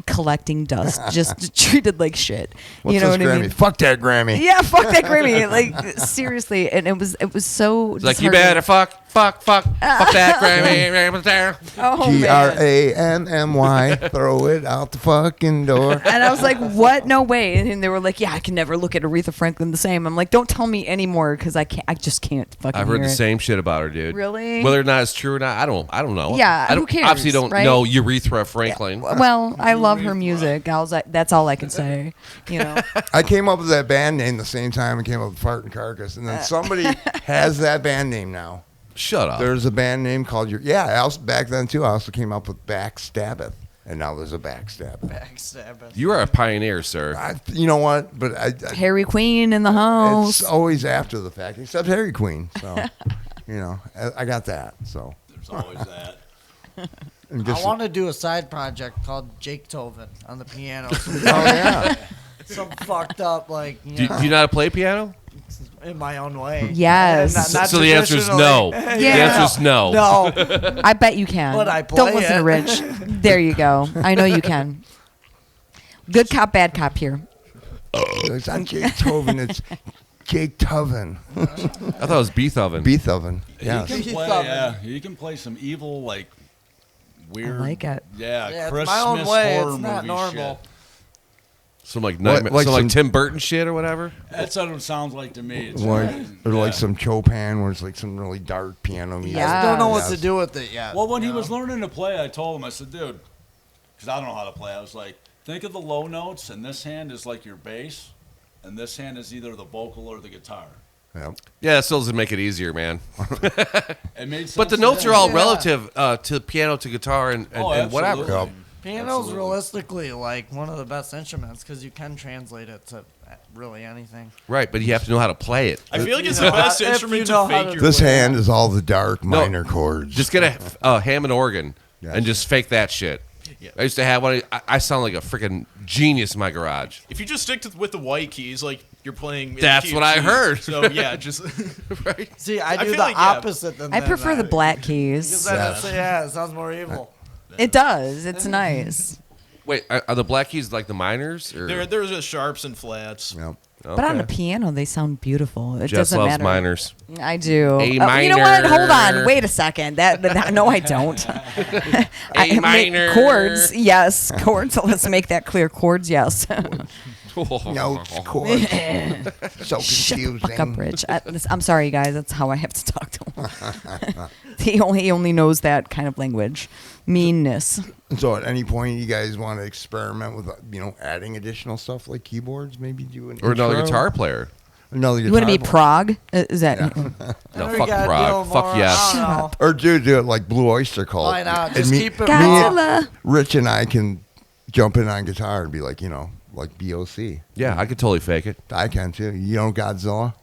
collecting dust, just treated like shit. What's you know this what Grammy? I mean? Fuck that Grammy. Yeah, fuck that Grammy. Like seriously, and it was so. It's like, you disheartening. better fuck that Grammy. Oh G-R-A-M-M-Y. Throw it out the fucking door. And I was like, "What? No way!" And they were like, "Yeah, I can never look at Aretha Franklin the same." I'm like, "Don't tell me anymore, because I can't. I just can't fucking." I've heard hear the it. same shit about her, dude. Really? Whether or not it's true or not, I don't know. Yeah, I who don't, cares, Obviously, don't right? know Urethra Franklin. Well, I love her music. I was like, that's all I can say. You know. I came up with that band name the same time I came up with Fart and Carcass, and then somebody has that band name now. Shut up. There's a band name called back then too. I also came up with Backstabbeth, and now there's a Backstabbeth. Backstabbing. You are a pioneer, sir. You know what? But Harry Queen in the house. it's always after the fact, except Harry Queen. So, I got that. So, There's always that. and I just- want to do a side project called Jake Tovin on the piano. oh yeah. Some fucked up like Do you know how to play piano? in my own way. Yes. Not So the answer is no. traditionally. The answer is no. No. I bet you can. But I play Don't listen to it. Rich. There you go. I know you can. Good cop, bad cop here. It's not Jake Toven. It's Jake Toven. I thought it was Beethoven. Beethoven. Yeah. You can play, yeah, you can play some evil, like, weird. I like it. Yeah, Yeah, it's Christmas my own way. horror It's not movie normal. shit. Some like nightmare, like some like some- Tim Burton shit or whatever. That's what it sounds like to me. It's Like, or yeah. like some Chopin, where it's like some really dark piano music. Yeah. I don't know what Yes. to do with it yet. Well, when he you was know? learning to play, I told him, I said, dude, because I don't know how to play. I was like, think of the low notes, and this hand is like your bass, and this hand is either the vocal or the guitar. Yep. Yeah, that still doesn't make it easier, man. It made sense But the to notes him. are all Yeah. relative to piano, to guitar, and whatever. absolutely. Yep. Piano's Absolutely. realistically like one of the best instruments because you can translate it to really anything. Right, but you have to know how to play it. I feel like it's know, the best if instrument you to know how fake to- your This way. hand is all the dark No. minor chords. Just get a Hammond organ Yes. and just fake that shit. Yeah. I used to have one. I sound like a freaking genius in my garage. If you just stick with the white keys, like you're playing. in the That's key what of I G. heard. So yeah, just Right? See, I do feel the like, yeah. opposite than I them, prefer the black keys. Because then it's, yeah, it sounds more evil. It does. It's nice. Wait, are the black keys like the minors? Or? there's just sharps and flats. Yep. Okay. But on a piano, they sound beautiful. It Jess doesn't loves matter. minors. I do. A You know what? Hold minor. on. Wait a second. No, I don't. I make minor. chords. Yes, chords. Let's make that clear. Chords. Yes. Notes, chords. So Shut the fuck up, confusing. Rich. I'm sorry, guys. That's how I have to talk to him. he only knows that kind of language. Meanness. So at any point, you guys want to experiment with, adding additional stuff like keyboards? Maybe do an Or another intro? guitar player. Another You want to be guitar Prague? Is that? No, We fuck gotta Prague. do Fuck more- yes. I don't know. Or do it like Blue Oyster Cult. Why not? And Just me- keep it me- raw. Godzilla. Rich and I can jump in on guitar and be like, like BOC. Yeah, I could totally fake it. I can too. You know Godzilla?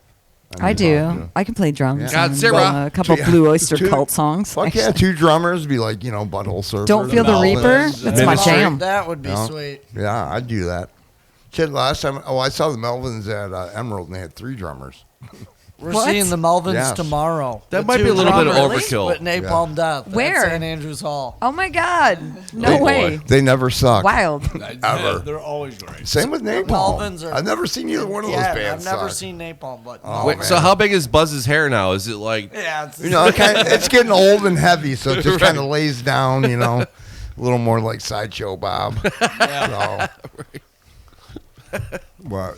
I do. I can play drums. Yeah. on, Godzilla. a couple Yeah. Blue Oyster Two- Cult songs. Fuck yeah, two drummers be like, Butthole Surfers. Don't Feel the and Reaper? Melvins. That's my Ministry. jam. That would be Yeah. sweet. Yeah, I'd do that. Shit, last time, I saw the Melvins at Emerald and they had 3 drummers. We're What? seeing the Melvins Yes. tomorrow. That The might be two a little bit of drummers overkill. With Napalm Death. at Where? St. Andrews Hall. Oh my God! No Oh, boy. way! They never suck. Wild. Ever. They're always great. Same with Napalm. Melvins are- I've never seen either one of those Yeah, bands I've never suck. seen Napalm, but Oh, Wait, man. so how big is Buzz's hair now? Is it like yeah, it's, It's getting old and heavy, so it just kind of lays down, a little more like Sideshow Bob. So, well,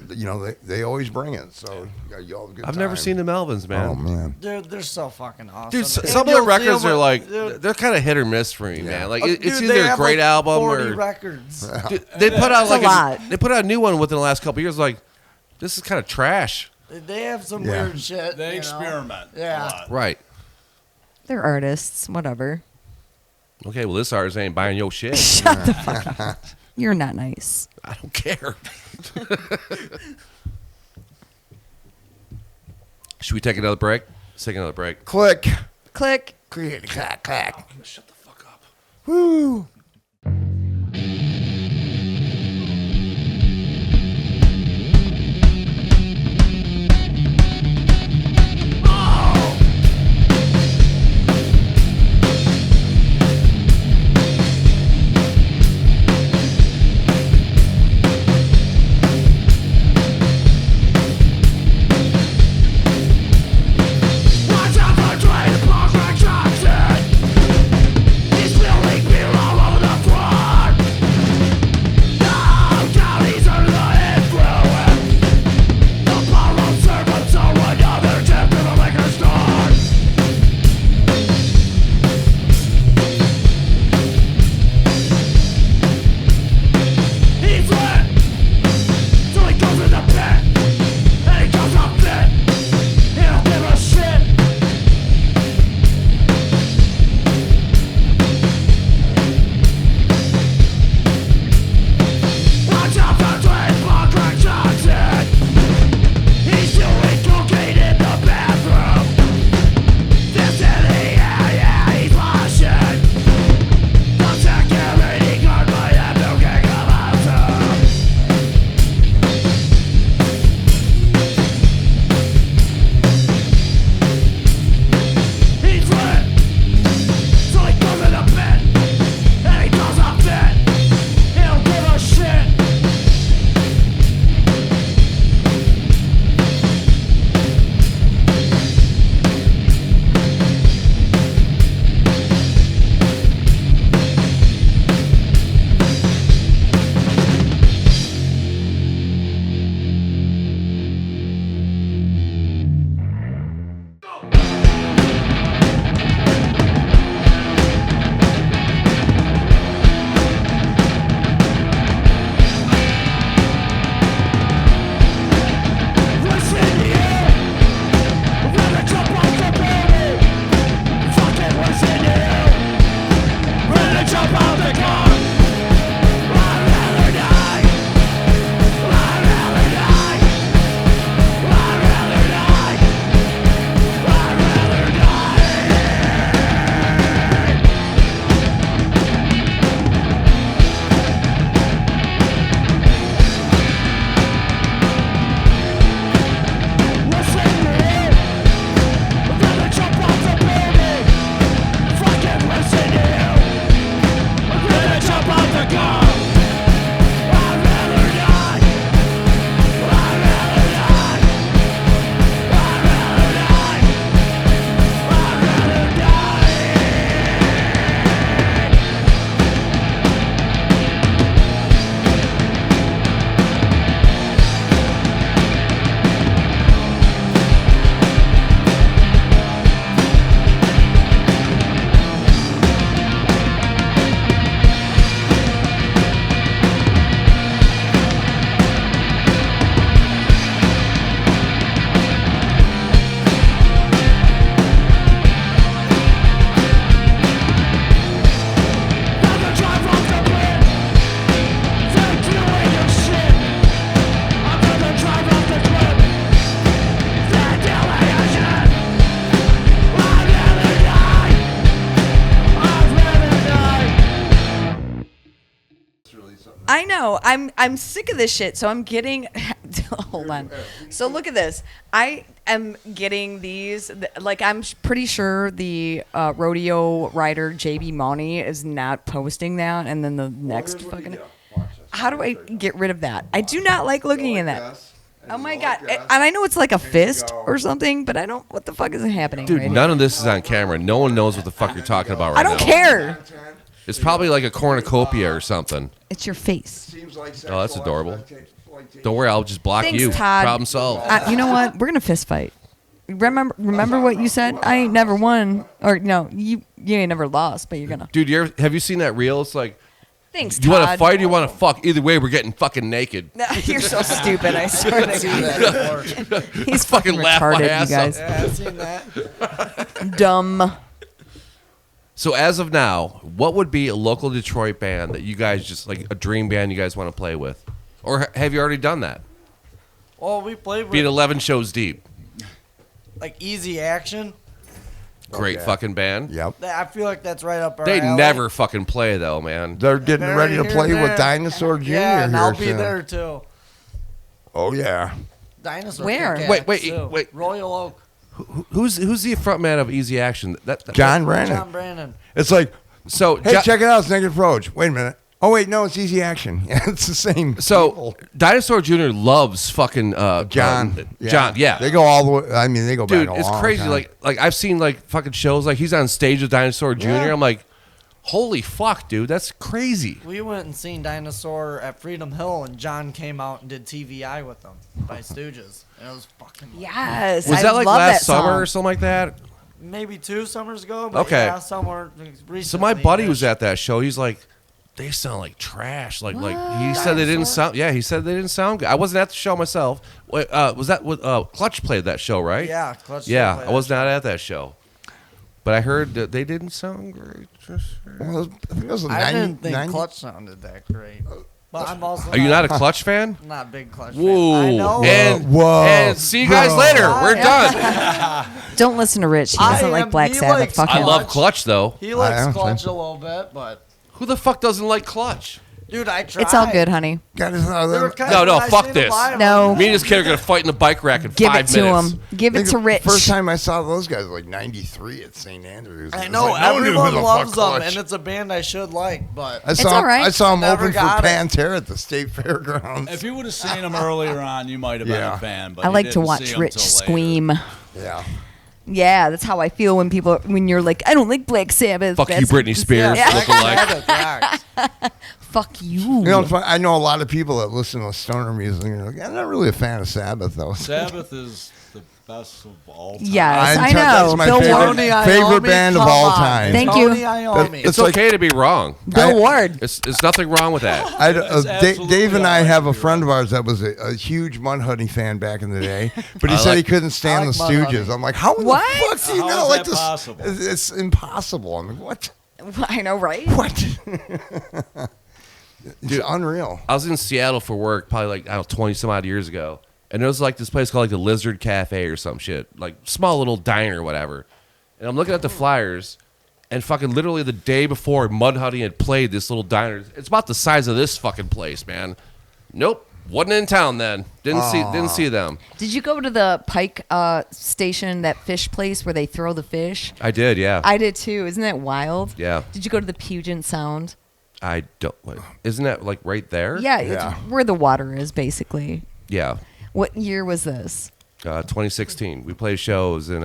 they always bring it, so you all have a good I've never time. seen the Melvins, man. Oh man, they're so fucking awesome. Dude, And some of you'll their see records them are with- like dude, they're kind of hit or miss for me, man. Like it's dude, either they a have great like album 40 or records. Dude, they put out That's like a lot. they put out a new one within the last couple of years. Like this is kind of trash, They have some Yeah. weird shit. They you know? experiment Yeah. a lot. right? They're artists. Whatever. Okay, well this artist ain't buying your shit. Shut the fuck up. You're not nice. I don't care. Should we take another break? Let's take another break. click, Click. click, clack, clack. Shut the fuck up. Woo. Watch out for train punk retraction. These building people all over I know. I'm sick of this shit. So I'm getting. Hold on. So look at this. I am getting these. Like I'm pretty sure the rodeo rider JB Monty is not posting that, and then the next fucking. How do I get rid of that? I do not like looking at that. Oh my god! And I know it's like a fist or something, but I don't. What the fuck is happening? Dude, right none of this is on camera. No one knows what the fuck you're talking about right I now. don't care. It's probably like a cornucopia or something. It's your face. Oh, that's adorable. Don't worry, I'll just block Thanks, you. Todd. Problem solved. You know what? We're gonna fist fight. Remember what you said? I ain't never won, or no, you ain't never lost, but you're gonna. Dude, have you seen that reel? It's like, Thanks, you want to Todd. fight or you want to fuck? Either way, we're getting fucking naked. No, you're so stupid. I swear to God. He's fucking laugh my retarded, you ass guys. Yeah, I've seen that. Dumb. So as of now, what would be a local Detroit band that you guys just like a dream band you guys want to play with, or have you already done that? Well, we played Beat with 11 shows deep. like Easy Action. Great Okay. fucking band. Yep. I feel like that's right up our They alley. never fucking play though, man. They're getting Very ready to here play and with there. Dinosaur Jr. Yeah, and here I'll be soon. there too. Oh yeah. Dinosaur. Where? kick Wait, ass, too. wait. Royal Oak. Who's the frontman of Easy Action? John Brandon. John Brandon. It's like, So hey, check it out. It's Negative Approach. Wait a minute. Oh wait, no, it's Easy Action. Yeah, it's the same. So people. Dinosaur Jr. loves fucking John. John, yeah. They go all the way. I mean, they go Dude, back a it's long crazy. time. Like I've seen like fucking shows like he's on stage with Dinosaur Jr. Yeah. I'm like, holy fuck, dude, that's crazy. We went and seen Dinosaur at Freedom Hill, and John came out and did TVI with them by Stooges. And it was fucking Yes. Was I that like love last that summer song. or something like that? maybe 2 summers ago. But Okay. yeah, somewhere recently. So my buddy was at that show. He's like, they sound like trash. Like he said they didn't Dinosaur? sound. Yeah, he said they didn't sound good. I wasn't at the show myself. Wait, was that what Clutch played that show, right? Yeah, Clutch. Yeah, played I was that not at that show, but I heard that they didn't sound great. Well, I think it was I 90, didn't think 90 Clutch sounded that great. But I'm also Are you not a Clutch fan? not a big Clutch Whoa! fan. I know. And, Whoa. and see you guys Bro. later. We're done. Don't listen to Rich. He doesn't like Black he Sabbath. likes Fuck I him. love Clutch though. He likes understand. Clutch a little bit, but Who the fuck doesn't like Clutch? dude, I tried. It's all good, honey. Got his, They were kind No, of- no, when I fuck seen them this. live, No. Me and this kid are gonna fight in the bike rack in Give 5 it to minutes. him. Give it to Rich. First time I saw those guys, like '93 at St. Andrews. I It's know like, no one knew who everyone the loves fuck them, Clutch. and it's a band I should like, but I saw, all right. I saw him Never open for got it. Pantera at the State Fairgrounds. If you would have seen him earlier on, you might have been Yeah. a fan. But I you like to didn't watch see him Rich till later. scream. Yeah. Yeah, that's how I feel when you're like, I don't like Black Sabbath. Fuck you, That's- Britney Spears. Yeah. Looking like. Sabbath rocks. Fuck you. You know, it's fun- I know a lot of people that listen to stoner music and they're like, I'm not really a fan of Sabbath, though. Sabbath is the best of all time. Yes, I I'm telling- know. That's my Bill favorite, Ward. Tony favorite Iommi, band of come all on. time. Thank you. Tony Iommi. It's It's like- okay to be wrong. Bill Ward. It's nothing wrong with that. It's absolutely Dave and I all right have to a be friend of ours that was a huge Mudhoney fan back in the day, but he I said like- he couldn't stand I the like Stooges. Mudhoney. I'm like, how What? the fuck do you How not is like that this? possible? It's impossible. I'm like, what? I know, right? What? It's unreal. I was in Seattle for work, probably like I don't know, 20 some odd years ago, and there was like this place called like the Lizard Cafe or some shit, like small little diner or whatever. And I'm looking at the flyers, and fucking literally the day before Mudhoney had played this little diner. It's about the size of this fucking place, man. Nope, wasn't in town then. Didn't see them. Did you go to the Pike station, that fish place where they throw the fish? I did, yeah. I did too. Isn't that wild? Yeah. Did you go to the Puget Sound? I don't. Wait, isn't that like right there? Yeah, Yeah. it's where the water is, basically. Yeah. What year was this? 2016. We played shows in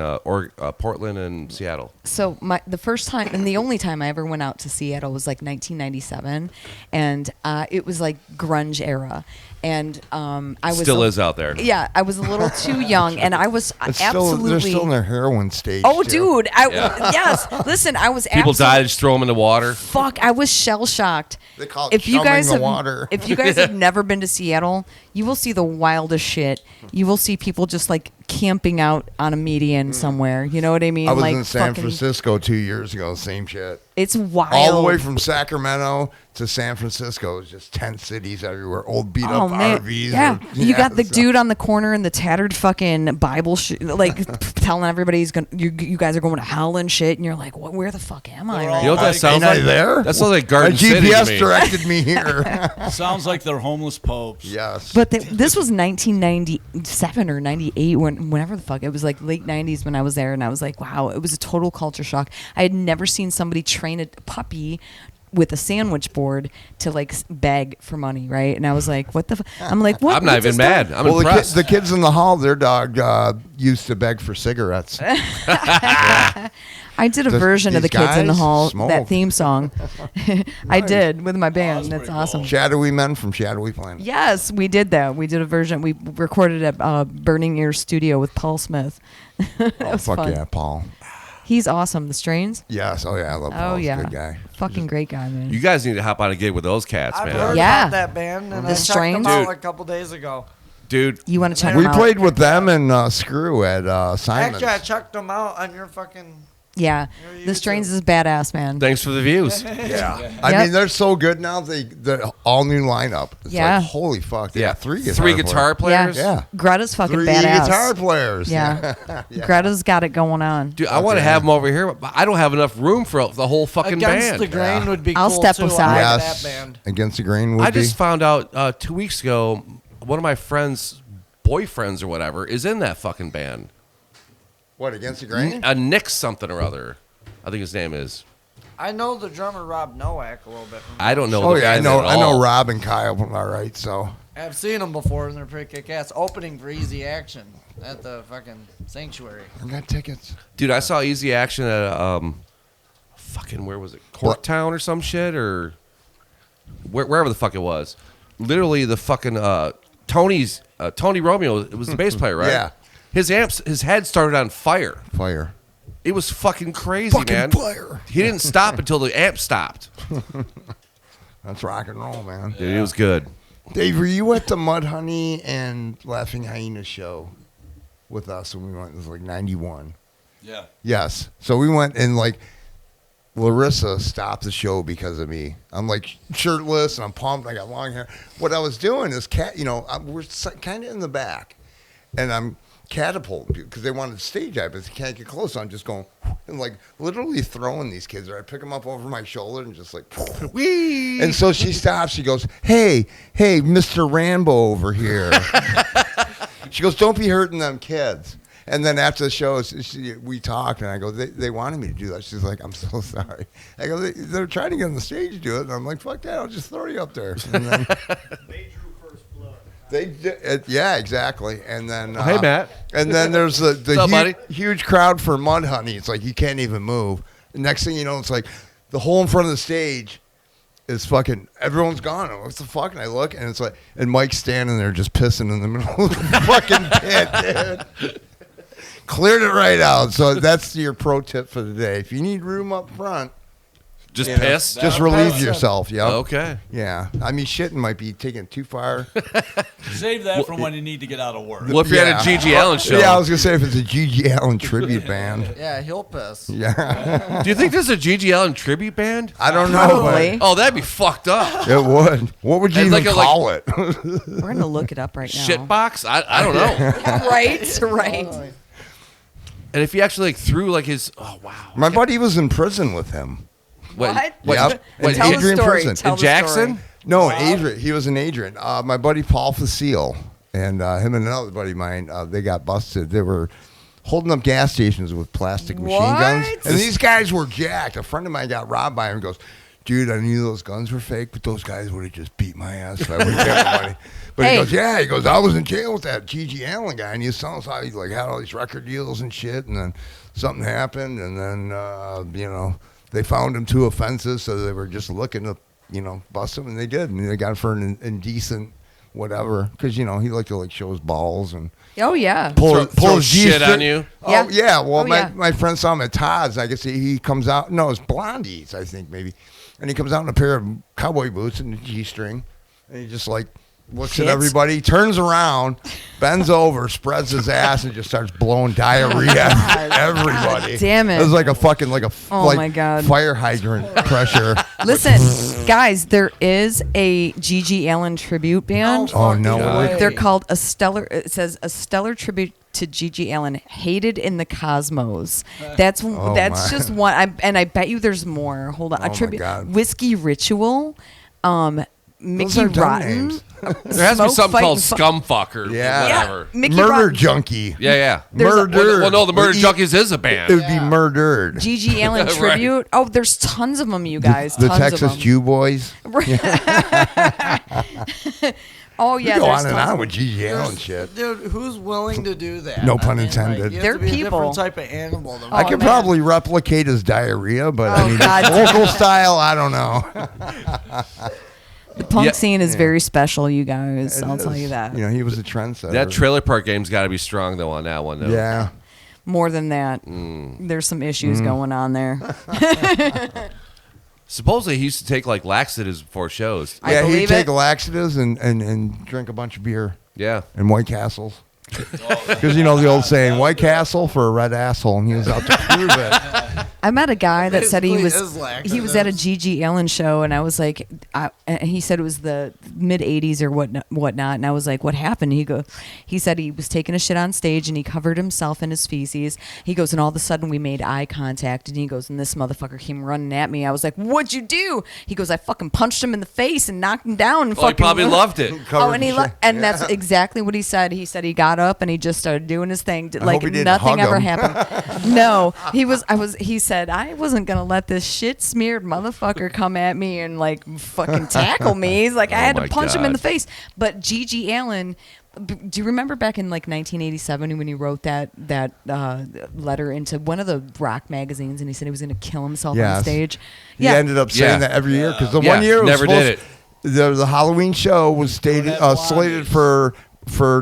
Portland and Seattle. So the first time and the only time I ever went out to Seattle was like 1997, and it was like grunge era, and I was Still is out there. Yeah, I was a little too young, and I was It's absolutely. they're still in their heroin stage. Oh, too. dude! Yeah. Yes. Listen, I was People absolutely, died, just throw them in the water. Fuck! I was shell shocked. They call it If you chumming guys the have, water. if you guys have never been to Seattle, you will see the wildest shit. You will see people just like camping out on a median somewhere. You know what I mean? I was like in San fucking- Francisco 2 years ago. Same shit. It's wild. All the way from Sacramento to San Francisco. It's just tent cities everywhere. Old beat up RVs. Yeah, you got the so- dude on the corner in the tattered fucking Bible, like telling everybody he's gonna, you guys are going to hell and shit, and you're like, what? Where the fuck am I? They're Right all You know what that like- sounds Ain't I like? there? That sounds like My Garden City to GPS me. directed me here. Sounds like they're homeless popes. Yes. But this was 1997 or 98, whenever the fuck. It was like late 90s when I was there, and I was like, wow, it was a total culture shock. I had never seen somebody train a puppy with a sandwich board to like beg for money, right? And I was like, what the? I'm like, what? I'm not what's even this dog? mad. I'm well, impressed. the kids in the hall, their dog used to beg for cigarettes. I did a Does- version of the these kids in the guys hall, smoke. that theme song. I did with my band. that's That's pretty awesome. cool. Shadowy men from Shadowy Planet. Yes, we did that. We did a version. We recorded at Burning Ear Studio with Paul Smith. That was Fuck fun. yeah, Paul. He's awesome. The Strains. Yes. Oh yeah, I love Paul. Oh He's yeah, a good guy. fucking great guy, man. You guys need to hop on a gig with those cats, I've man. heard Yeah. about that band, and The I checked Strains? them out Dude. a couple days ago. Dude, You want to check We them out? played with them and Screw at Simon's. Actually, I checked them out on your fucking. Yeah, Your the YouTube. Strains is badass, man. thanks for the views. Yeah. I Yep. mean, they're so good now. They're all new lineup. It's Yeah. like, holy fuck. They Yeah, got three guitar players. players. Yeah. Greta's fucking Three badass. guitar players. Yeah. Greta's got it going on. Dude, I want to have them over here, but I don't have enough room for the whole fucking Against band. the Grain would be I'll cool step too. aside. I like Yes. that band. Against the Grain would I be. just found out 2 weeks ago, one of my friends' boyfriends or whatever is in that fucking band. What, Against the Grain? Nick something or other. I think his name is. I know the drummer Rob Nowak a little bit. I don't know. Oh the yeah, I band know. at I know all. Rob and Kyle. All right, so I've seen them before, and they're pretty kick-ass. Opening for Easy Action at the fucking Sanctuary. I got tickets. Dude, I saw Easy Action at fucking where was it? Corktown or some shit or wherever the fuck it was. Literally the fucking Tony Romeo. It was the bass player, right? Yeah. His head started on fire. Fire. It was fucking crazy, Fucking man. fire. He didn't stop until the amp stopped. That's rock and roll, man. Dude, it was good. Dave, were you at the Mudhoney and Laughing Hyena show with us when we went? It was like 91. Yeah. Yes. So we went and like Larissa stopped the show because of me. I'm like shirtless and I'm pumped. I got long hair. What I was doing is we're kind of in the back, and I'm catapulting because they wanted stage eye, but they can't get close. So I'm just going and like literally throwing these kids. Or I pick them up over my shoulder and just like Whee! And so she stops. She goes, hey, Mr. Rambo over here. She goes, don't be hurting them kids. And then after the show, we talked, and I go, they wanted me to do that. She's like, I'm so sorry. I go, they're trying to get on the stage to do it. And I'm like, fuck that, I'll just throw you up there. And then, they did, yeah, exactly. And then, Hey, Matt. And then there's the What's up, buddy? huge crowd for Mudhoney. It's like you can't even move. The next thing you know, it's like the hole in front of the stage is fucking, everyone's gone. What the fuck? And I look, and it's like, and Mike's standing there just pissing in the middle of the fucking pit, dude. Cleared it right out. So that's your pro tip for the day. If you need room up front, Just you know, piss? just relieve yourself. Yeah. Okay. Yeah. I mean, shitting might be taking it too far. Save that from when you need to get out of work. Well, if you're at a G.G. Allen show, Yeah, I was gonna say if it's a G.G. Allen tribute band. Yeah, he'll piss. Yeah. do you think there's a G.G. Allen tribute band? I don't know. Probably. Oh, that'd be fucked up. But it would. What would you And even like a- call it? We're gonna look it up right now. Shitbox? I don't know. Right. And if he actually like threw like his wow. My buddy was in prison with him. What? Yep. What, Tell Adrian the story. Prison. Tell in the Jackson? story. No, Adrian. He was in Adrian. My buddy Paul Facile and him and another buddy of mine, they got busted. They were holding up gas stations with plastic machine guns. What? And these guys were jacked. A friend of mine got robbed by him and goes, dude, I knew those guns were fake, but those guys would have just beat my ass if I would have got money. But Hey. he goes, yeah. He goes, I was in jail with that G.G. Allen guy, and he was telling us how he like had all these record deals and shit, and then something happened, and then they found him too offensive, so they were just looking to bust him, and they did, and they got him for an indecent whatever, because he liked to like show his balls and Oh yeah. Throw his shit G-string. on you? Oh Yeah. yeah. Well, Oh, yeah. my friend saw him at Todd's. I guess he comes out. No, it's Blondie's, I think maybe, and he comes out in a pair of cowboy boots and a G-string, and he just like looks Hits. at everybody, turns around, bends over, spreads his ass, and just starts blowing diarrhea at everybody. Damn it. It was like a fucking Oh my God. fire hydrant pressure. Listen, guys, there is a G.G. Allen tribute band. Oh no! way. They're called a stellar. It says a stellar tribute to G.G. Allen, hated in the cosmos. That's my. just one. I bet you there's more. Hold on, Oh, a my tribute. God. Whiskey Ritual. Mickey are dumb Rotten. names. There has to be Smoke, something Fight, called and Fu- Scumfuck or Yeah. whatever. Mickey Murder Rotten. junkie. Yeah. There's a- Murder. Well, no, the Murder It- Junkies is a band. It would be murdered. G.G. Allen Right. tribute. Oh, there's tons of them, you guys. The tons Texas of them. Jew Boys. Oh yeah, You go there's on and tons on of with G.G. Allen shit. Dude, who's willing to do that? No I pun mean, intended. you have They're to be people. a different type of animal. To I could man. probably replicate his diarrhea, but I Oh, mean, God. local style, I don't know. The punk Yeah. scene is very special, you guys. I'll It tell is. you that. You know, he was a trendsetter. That trailer park game's got to be strong though on that one though. Yeah. More than that, there's some issues going on there. Supposedly he used to take like laxatives before shows. I Yeah, he'd believe take it. laxatives and drink a bunch of beer Yeah. and White Castles. Because you know the old saying, White Castle for a red asshole, and he was out to prove it. I met a guy that said he Basically was is he was at a laxatives. G.G. Allen show, and I was like, and he said it was the mid '80s or whatnot, and I was like, what happened? He said he was taking a shit on stage and he covered himself in his feces. He goes, and all of a sudden we made eye contact, and he goes, and this motherfucker came running at me. I was like, what'd you do? He goes, I fucking punched him in the face and knocked him down. And Well, he fucking probably loved it. Oh, Covered and he in lo- shit. and that's exactly what he said. He said he got up and he just started doing his thing. Like hope he didn't nothing hug ever him. happened. No, he said I wasn't gonna let this shit smeared motherfucker come at me and like fucking tackle me. He's like, I Oh had to my punch him in God. the face. But G.G. Allen, do you remember back in like 1987 when he wrote that letter into one of the rock magazines and he said he was gonna kill himself on Yes. stage? He ended up saying Yeah. that every year because the Yeah, one year it was never did supposed- The Halloween show was slated for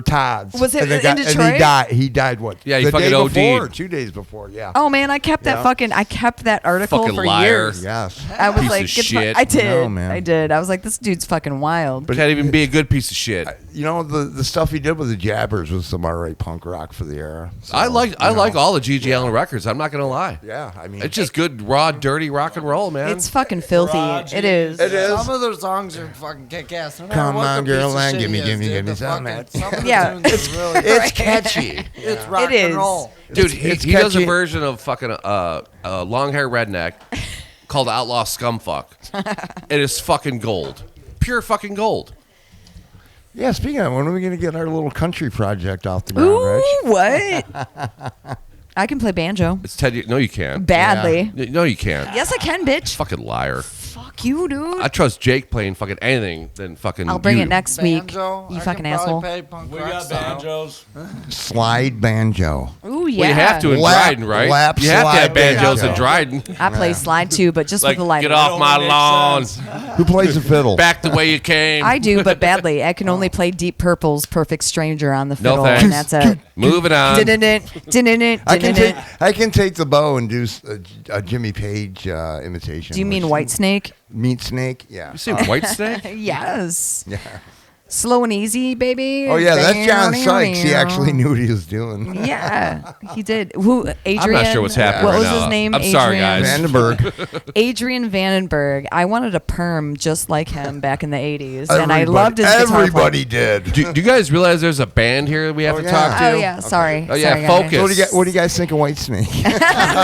Todd's. Was it and in and Detroit? He died what? Yeah, he the fucking day OD'd. before, 2 days before. Yeah. Oh man, I kept Yeah. that article Fucking for liar. years. Yes. I was Piece like, of get my- shit. I did. No, man. I did. I was like, this dude's fucking wild. Can't even be a good piece of shit. You know the stuff he did with the Jabbers was some alright punk rock for the era. So, I like you know. all the G.G. Allen records. I'm not gonna lie. Yeah, I mean, It's just good, raw, dirty rock and roll, man. It's fucking filthy. Garage. It is. It is. Some of their songs are fucking kick ass. No matter Come what on, the piece girl, of and shit gimme, he is, gimme, dude, gimme the some, fucking- man. some of the Yeah. tunes is really it's catchy. It's rock It and is. roll. Dude, it's he does a catchy. version of fucking long hair redneck called Outlaw Scumfuck. It is fucking gold, pure fucking gold. Yeah, speaking of, when are we going to get our little country project off the ground, Rich? Ooh, what? I can play banjo It's Ted. No, you can't. badly. No, you can't. Yes, I can, bitch. Fucking liar. Fuck you, dude. I trust Jake playing fucking anything than fucking. I'll bring you. it next week. Banjo, You I fucking can asshole. probably play punk We rock got style. banjos. Slide banjo. Ooh, yeah. Well, you have to in Lap- Dryden, right? lap You have to have slide banjos banjo. in Dryden. I play slide too, but just Like, with the light. get off my makes lawn. sense. Who plays the fiddle? Back the way you came. I do, but badly. I can only play Deep Purple's "Perfect Stranger" on the No fiddle, thanks. and that's it. Moving on. I can take the bow and do a Jimmy Page imitation. Do you mean which- White Snake? Meat Snake? Yeah. You say White Snake? Yes. Yeah. Slow and easy, baby. Oh yeah, that's John Sykes. He actually knew what he was doing. Yeah, he did. Who? Adrian. I'm not sure what's happening What right was now. his name? I'm sorry, guys. Vandenberg. Adrian Vandenberg. I wanted a perm just like him back in the '80s, and I Everybody- loved his guitar Everybody playing. did. Do you guys realize there's a band here we have Oh, to yeah. talk to? Oh yeah, sorry. Oh, yeah, Sorry, guys. focus. What do you guys think of White Snake?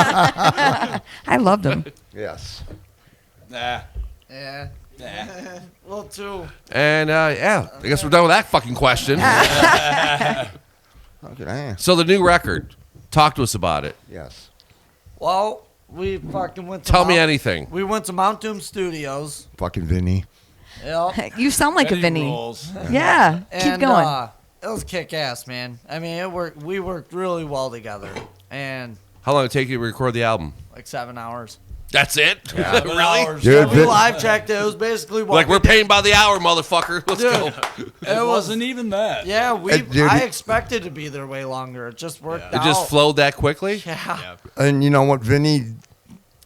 I loved him. Yes. Nah. Yeah. Nah. Well, too. And yeah, I guess we're done with that fucking question. Okay. So the new record, talk to us about it. Yes. Well, we fucking went to Tell me Mount- anything. We went to Mount Doom Studios. Fucking Vinny. Yep. You sound like a Vinny Vinny. rules. Yeah, keep And, going. It was kick ass, man. I mean, it worked. We worked really well together, and How long did it take you to record the album? like 7 hours. That's it? Seven hours. Dude, We Vin- live checked it. It was basically what Like, we we're did. paying by the hour, motherfucker. Let's go. It wasn't even that. Yeah, dude, I he- expected to be there way longer. It just worked It out. just flowed that quickly? Yeah. And you know what, Vinny?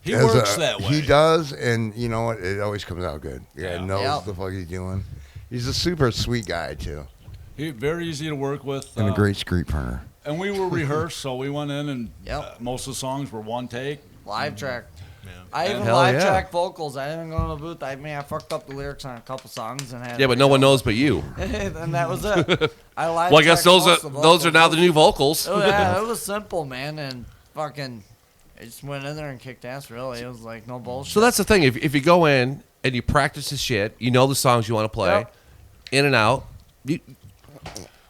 He as works that way. He does, and you know what? It always comes out good. Yeah, Yeah. knows Yep. the fuck he's doing. He's a super sweet guy too, He very easy to work with. and a great street partner. And we were rehearsed, so we went in and Yep. most of the songs were one take. Live track. I even Hell live yeah. track vocals. I didn't go in the booth. I fucked up the lyrics on a couple songs and had. Yeah, but no one knows but you. And that was it. I live. Well, I guess tracked those most are of those are now the vocals. new vocals. Oh yeah, it was simple, man, and fucking. I just went in there and kicked ass. Really, it was like no bullshit. So that's the thing. If you go in and you practice the shit, you know the songs you want to play, Yep. in and out. You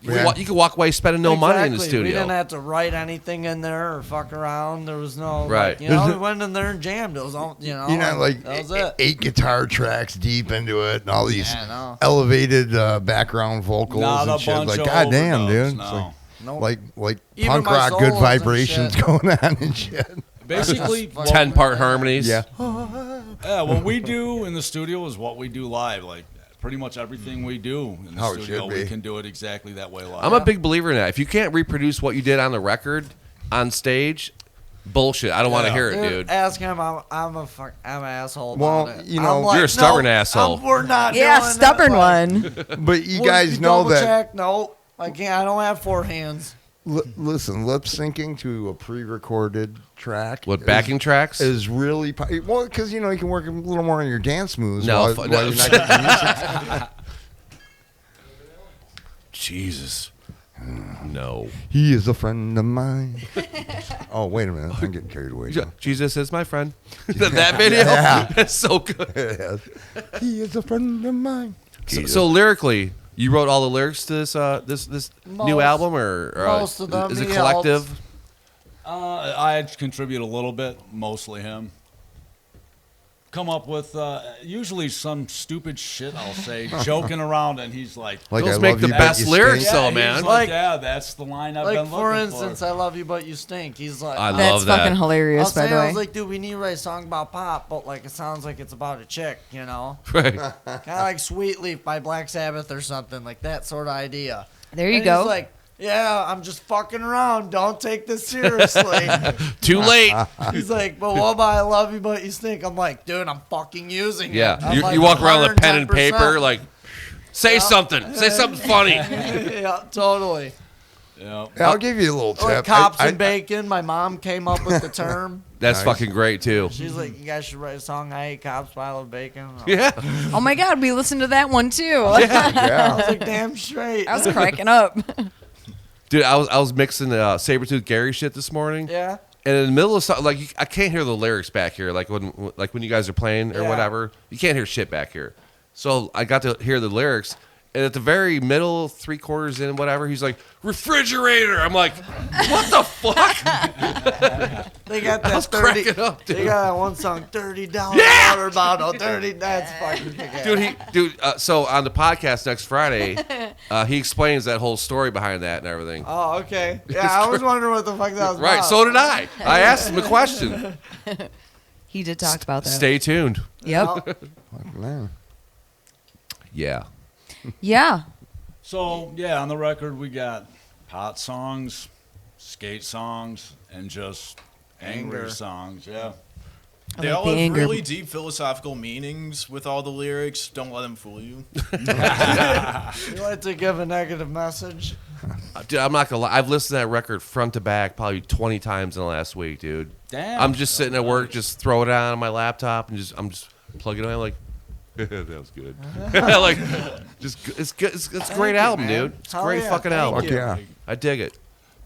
Yeah. you can walk away spending no money in the Exactly. We didn't studio. have to write anything in there or fuck around. There was no Right. Like, you know, we went in there and jammed. It was all you know. You know, like that was it. 8 guitar tracks deep into it, and all these Yeah, I know. elevated background vocals Not a and shit. bunch Like, of goddamn, overdubs, dude. no. It's like, Nope. like Even punk my rock, good solos and vibrations shit. going on and shit. Basically, 10-part harmonies. Yeah. yeah, what we do in the studio is what we do live. Like pretty much everything we do in the How it studio, should we be. can do it exactly that way live. I'm a big believer in that. If you can't reproduce what you did on the record on stage, bullshit. I don't want to Yeah. hear it, dude. Ask him. I'm an asshole. Well, about it. you know- I'm like, You're a stubborn no, asshole. we're not. Yeah, doing stubborn that. Like, one. But you would guys know double that. Check? No, I can't. I don't have 4 hands. Listen, lip syncing to a pre-recorded track. What, backing tracks? is really well because you know you can work a little more on your dance moves. No, while, fu- while no. you're not getting music. Jesus. No. He is a friend of mine. Oh wait a minute, I'm getting carried away. now. Jesus is my friend. That video? Yeah. That's so good. Yes. He is a friend of mine. So lyrically, you wrote all the lyrics to this new Most- album, or most of them, is it he collective? helps. I contribute a little bit, mostly him. Come up with usually some stupid shit I'll say, joking around, and he's like, Like Those I make love the you, but best you lyrics, stink. though, he's man. like, Like- yeah, that's the line I've Like been for looking instance, for. I love you, but you stink. He's like, I That's love that. fucking I hilarious, was by saying, the I way. was like, dude, we need to write a song about pop, but like it sounds like it's about a chick, you know, Right. kind of like "Sweet Leaf" by Black Sabbath or something like that sort of idea. There you And go. He's like, yeah, I'm just fucking around. Don't take this seriously. Too late. He's like, but what about I love you, but you stink? I'm like, dude, I'm fucking using it. Yeah. I'm You, like you walk around with pen and 110%. paper, like, say something. Say something funny. Yeah, totally. Yeah. Yeah, I'll give you a little tip. Like cops I- and bacon. My mom came up with the term. That's Nice. fucking great, too. She's like, you guys should write a song. I hate cops, but I love bacon. Yeah. Oh my God, we listened to that one too. I yeah. was like, damn straight. I was cracking up. Dude, I was mixing Sabretooth Gary shit this morning. Yeah. And in the middle of something, like I can't hear the lyrics back here, like when you guys are playing or Yeah. whatever, you can't hear shit back here. So I got to hear the lyrics, and at the very middle, 3/4 in, whatever, he's like refrigerator. I'm like, what the fuck? They got I that was 30. cracking up, dude. They got that one song, $30 Yeah! water bottle. 30. That's fucking kick-ass. So on the podcast next Friday, he explains that whole story behind that and everything. Oh, okay. Yeah, I was wondering what the fuck that was Right. about. So did I. I asked him a question. He did talk about that. Stay tuned. Yep. Man. Yeah. Yeah. So yeah, on the record we got pot songs, skate songs, and just angry Anger. songs. Yeah. They like all the have anger. really deep philosophical meanings with all the lyrics. Don't let them fool you. You like to give a negative message? Dude, I'm not gonna lie. I've listened to that record front to back probably 20 times in the last week, dude. Damn. I'm just sitting at work, just throw it on my laptop, and I'm just plugging it away. I'm like, that was good. Like, just it's good. It's a great you, album, man. dude. It's a Hell great yeah, fucking thank album. Fuck yeah. I dig it.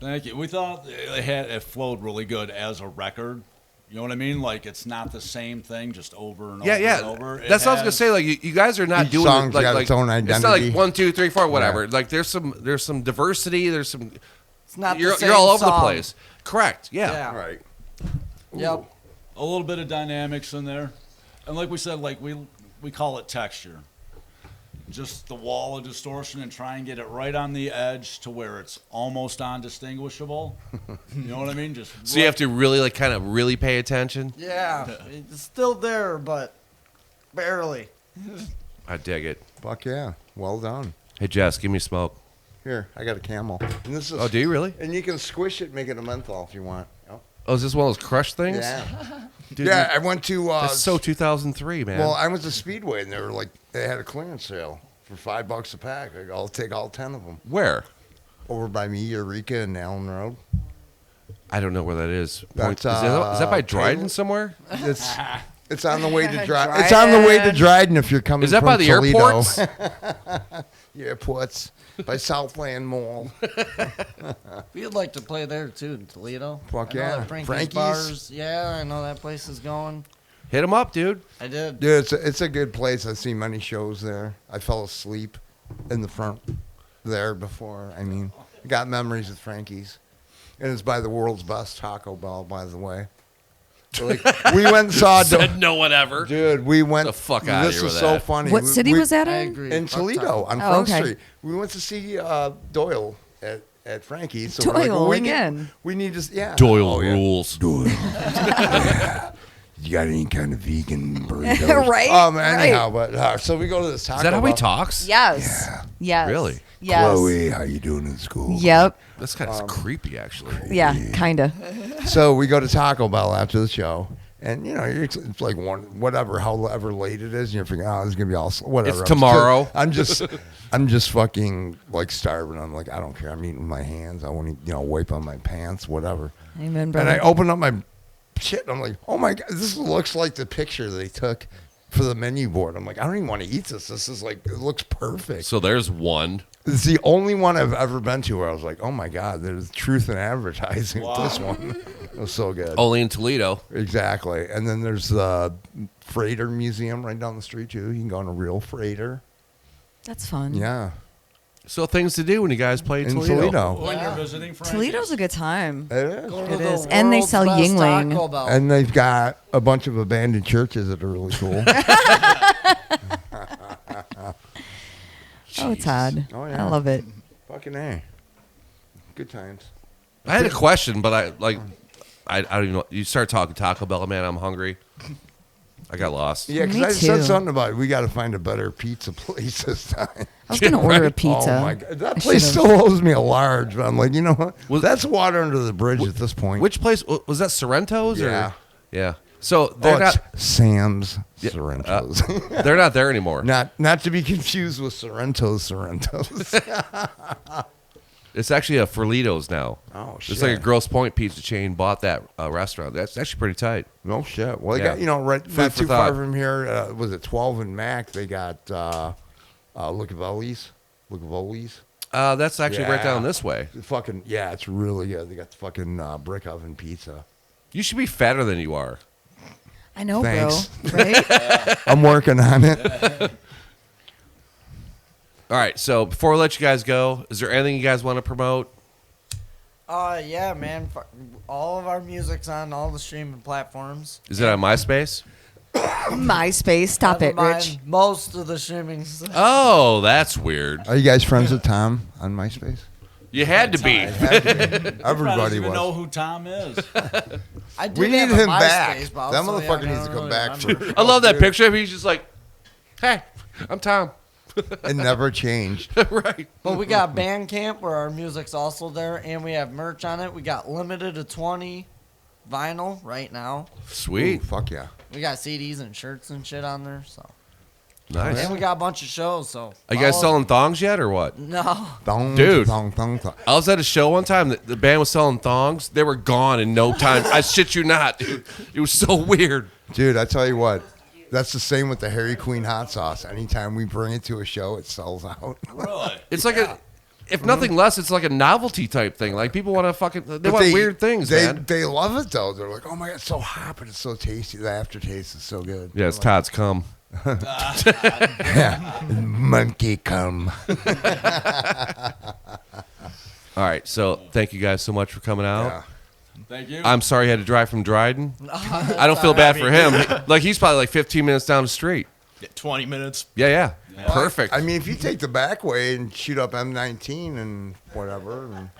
Thank you. We thought it flowed really good as a record. You know what I mean? Like it's not the same thing, just over and Yeah, over yeah. and over. It That's what I was gonna has- say. Like, you guys are not Each doing song's like, got like its own It's not identity. like 1, 2, 3, 4, whatever. Yeah. Like there's some diversity. There's some. It's not the You're same all over the song. place. Correct. Yeah. Yeah. Right. Yep. a little bit of dynamics in there, and like we said, like we call it texture. Just the wall of distortion and try and get it right on the edge to where it's almost undistinguishable. You know what I mean? Just So you have to really like kind of really pay attention. Yeah. It's still there, but barely. I dig it. Fuck yeah. Well done. Hey Jess, give me a smoke. Here, I got a Camel. And this is. Oh, do you really? And you can squish it, make it a menthol if you want. Yep. Oh, is this one of those crush things? Yeah. Dude, Yeah, I went to. That's so 2003, man. Well, I went to Speedway and they had a clearance sale for $5 a pack. I'll take all 10 of them. Where? Over by me, Eureka and Allen Road. I don't know where that is. That's, is that by Taylor- Dryden somewhere? It's on the way to Dryden. It's on the way to Dryden if you're coming. Is that from by the Toledo. airports? Airports by Southland Mall. We'd like to play there too in Toledo. Fuck I know yeah. that Frankie's Frankie's? Bars. Yeah, I know that place is going. Hit him up, dude. I did. Dude, it's a good place. I've seen many shows there. I fell asleep in the front there before. I mean, I got memories with Frankie's. And it's by the world's best Taco Bell, by the way. So, like, we went and saw Said no one ever. Dude, we went. The fuck outta This here was with so that. funny. What city was that I in? agree. In Fuck Toledo Taco on Bell. Front okay. Street. We went to see Doyle at Frankie's. So we're Doyle like, well, again. we need to, yeah. Doyle Oh, yeah. rules. Doyle. Yeah. You got any kind of vegan burritos? Right, Anyhow, but so we go to this Taco Is that how he Bell. talks? Yes. Yeah. Yes. Really? Yes. Chloe, how you doing in school? Yep. That's kind of creepy, actually. Yeah, kinda. So we go to Taco Bell after the show, and you know it's like however late it is, and you're thinking, oh, this is gonna be all whatever. It's tomorrow. I'm just fucking like starving. I'm like, I don't care. I'm eating with my hands. I want to wipe on my pants, whatever. Amen, And brother. I open up my shit, and I'm like, oh my god, this looks like the picture they took for the menu board. I'm like, I don't even want to eat this. This is like, it looks perfect. So there's one. It's the only one I've ever been to where I was like, oh my god, there's truth in advertising with this one. It was so good. Only in Toledo. Exactly. And then there's the Freighter Museum right down the street too. You can go on a real freighter. That's fun. Yeah. So things to do when you guys play In Toledo. Toledo. When you're visiting Frankie's. Toledo's a good time. It is. Go to It the is. And they world's sell best Yingling. Taco Bell. And they've got a bunch of abandoned churches that are really cool. Oh, Todd. Oh, yeah. I love it. Fucking A. Good times. I had a question, but I don't even know. You start talking Taco Bell, man. I'm hungry. I got lost. Yeah, because Me I said too. something about we got to find a better pizza place this time. I was going to order a pizza. Oh my god, that I place should've. still owes me a large. But I'm like, you know what? Was- That's water under the bridge at this point. Which place was that? Sorrento's? Yeah. Or? Yeah. So they're it's not. Sam's Yeah, Sorrento's. They're not there anymore. not to be confused with Sorrento's. It's actually a Ferlito's now. Oh, It's shit. like a Grosse Pointe pizza chain bought that restaurant. That's actually pretty tight. No shit. Well, they Yeah. got right Food not for too thought. far from here. Was it 12 and Mac? They got Lucavoli's. That's actually right Yeah. down this way. Fucking yeah, it's really good. They got the fucking brick oven pizza. You should be fatter than you are. I know, Thanks. bro. Right? I'm working on it. All right. So before we let you guys go, is there anything you guys want to promote? Yeah, man. All of our music's on all the streaming platforms. Is it on MySpace? MySpace. Stop Never it, mind, Rich. Most of the streaming. Oh, that's weird. Are you guys friends with Tom on MySpace? You had to be. Everybody Everybody even was. know who Tom is. I did We need have a him back. MySpace, but That also, motherfucker I needs to don't come really back. remember. I love that picture of him. He's just like, hey, I'm Tom. It never changed. Right. But we got Bandcamp where our music's also there, and we have merch on it. We got limited to 20 vinyl right now. Sweet. Ooh, fuck yeah. We got CDs and shirts and shit on there. So, Nice. and we got a bunch of shows. So, Are you guys follow- selling thongs yet or what? No. Thong, Dude. thong, thong, thong. I was at a show one time. The band was selling thongs. They were gone in no time. I shit you not, dude. It was so weird. Dude, I tell you what. That's the same with the Harry Queen hot sauce. Anytime we bring it to a show, it sells out. Really? It's like if nothing less, it's like a novelty type thing. Like people want to fucking, they But want weird things, they, man. They love it though. They're like, oh my god, it's so hot, but it's so tasty. The aftertaste is so good. Yeah, it's Todd's cum. Yeah. Monkey cum. All right, so thank you guys so much for coming out. Yeah. Thank you. I'm sorry you had to drive from Dryden. I don't feel bad for him. Like he's probably like 15 minutes down the street. 20 minutes. Yeah. Perfect. I mean, if you take the back way and shoot up M19 and whatever, and,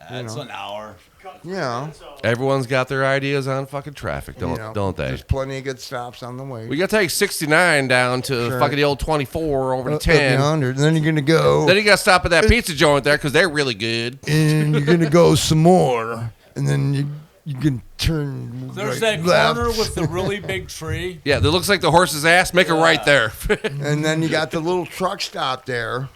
That's an hour. you know, Everyone's got their ideas on fucking traffic, you know, don't they? There's plenty of good stops on the way. We got to take 69 down to Sure. fucking the old 24 over to Up 10. 100, and then you're gonna go, Then you got to stop at that pizza joint there because they're really good. and you're gonna go some more, and then you can turn. There's right, that left. corner with the really big tree. Yeah, that looks like the horse's ass. Make it right there. And then you got the little truck stop there.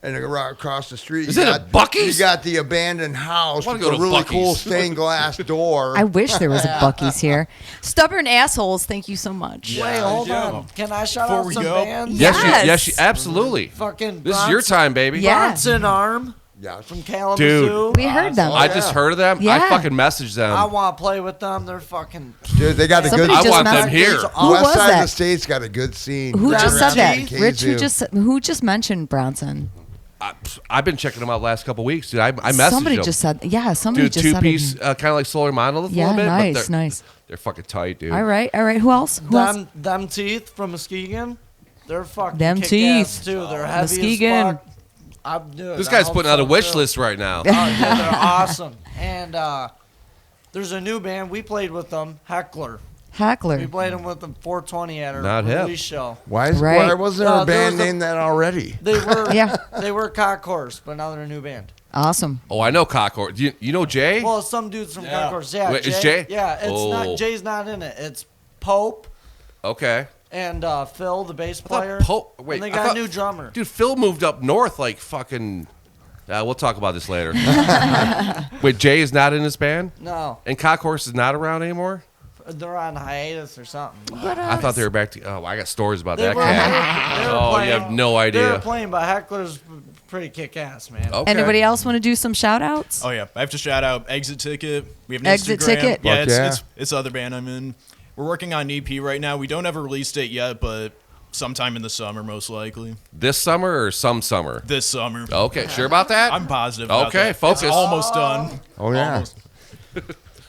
And right across the street, Is you it a got, Buc-ee's? You got the abandoned house wanna with go the to really Buc-ee's. cool stained glass door. I wish there was a Buc-ee's here. Stubborn assholes. Thank you so much. Wait, hold yeah. on. Can I shout Before out we some go- bands? Yes. yes, absolutely. Fucking This is your time, baby. Yeah. Bronson Arm Yeah. from Kalamazoo. We heard them. I just heard of them. Yeah. I fucking messaged them. I want to play with them. They're fucking. Dude, they got a Somebody good. I just want them messaged- here. Who West was side that? of the state's got a good scene. Who just said that? Kazoo. Rich, who just mentioned Bronson? I've been checking them out the last couple weeks, dude. I messaged Somebody them. just said, yeah, somebody Dude, just two said piece, it. kind of like Solar Monolith a Yeah, little bit. nice, but they're, nice. They're fucking tight, dude. All right. Who else? Who else? Them teeth from Muskegon. They're fucking Them kick-ass, teeth. too. They're heavy Muskegon. as fuck. Dude, This I guy's hope putting out a so, wish too. list right now. Oh, dude, they're awesome. And there's a new band. We played with them, Heckler. We Heckler. played them with them 420 at our Not hip. release show. Why Right. wasn't there a There band was a- named that already? They were Yeah. they were Cock Horse, but now they're a new band. Awesome. Oh, I know Cockor. Do you know Jay? Well, some dudes from Yeah. Cock Horse. Yeah, Wait, is Jay? Yeah, it's Oh. not Jay's not in it. It's Pope Okay. and Phil, the bass thought player. Pope- wait, and they I got thought- a new drummer. Dude, Phil moved up north like fucking. We'll talk about this later. Wait, Jay is not in this band? No, And Cockhorse is not around anymore? they're on hiatus or something. I thought they were back to. Oh, I got stories about They that were, cat. they were Oh, playing, you have no They were idea. playing, but Heckler's pretty kick-ass, man. Okay. Anybody else want to do some shout outs? Oh yeah, I have to shout out Exit Ticket. We have an Exit Instagram. Ticket. Yeah, Fuck it's, yeah. it's the other band I'm in. We're working on an EP right now. We don't have a release date yet, but sometime in the summer, most likely. This summer or some summer? This summer. Okay, sure about that? I'm positive. About Okay, that. focus. It's almost done. Oh yeah, Almost.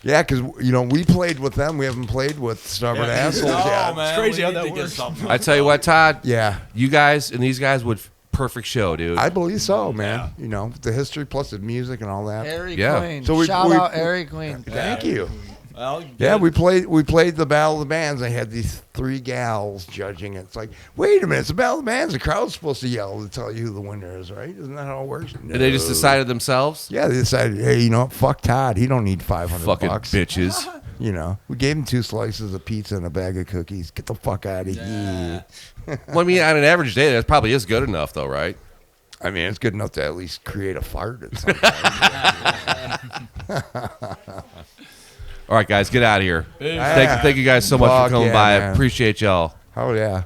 yeah. Because we played with them. We haven't played with Stubborn Yeah. Assholes Oh yet. man, crazy we how need that to get works. something. I tell you what, Todd. Yeah, You guys and these guys would perfect show, dude. I believe so, man. The history plus the music and all that. Harry Yeah. Queen. So we- Shout we- out Harry Queen. Thank you. Well, Yeah, good. we played the Battle of the Bands. I had these 3 gals judging it. It's like, wait a minute, it's the Battle of the Bands. The crowd's supposed to yell to tell you who the winner is, right? Isn't that how it works? and they just No. decided themselves. Yeah, they decided, hey, you know what? Fuck Todd. He don't need 500 Fucking bucks. bitches. We gave him 2 slices of pizza and a bag of cookies. Get the fuck out of here. Well, I mean, on an average day, that probably is good enough, though, right? I mean, it's good enough to at least create a fart at some point. All right, guys, get out of here. Big- Thank you guys so much Fuck for coming yeah, by. I man. appreciate y'all. Oh, yeah.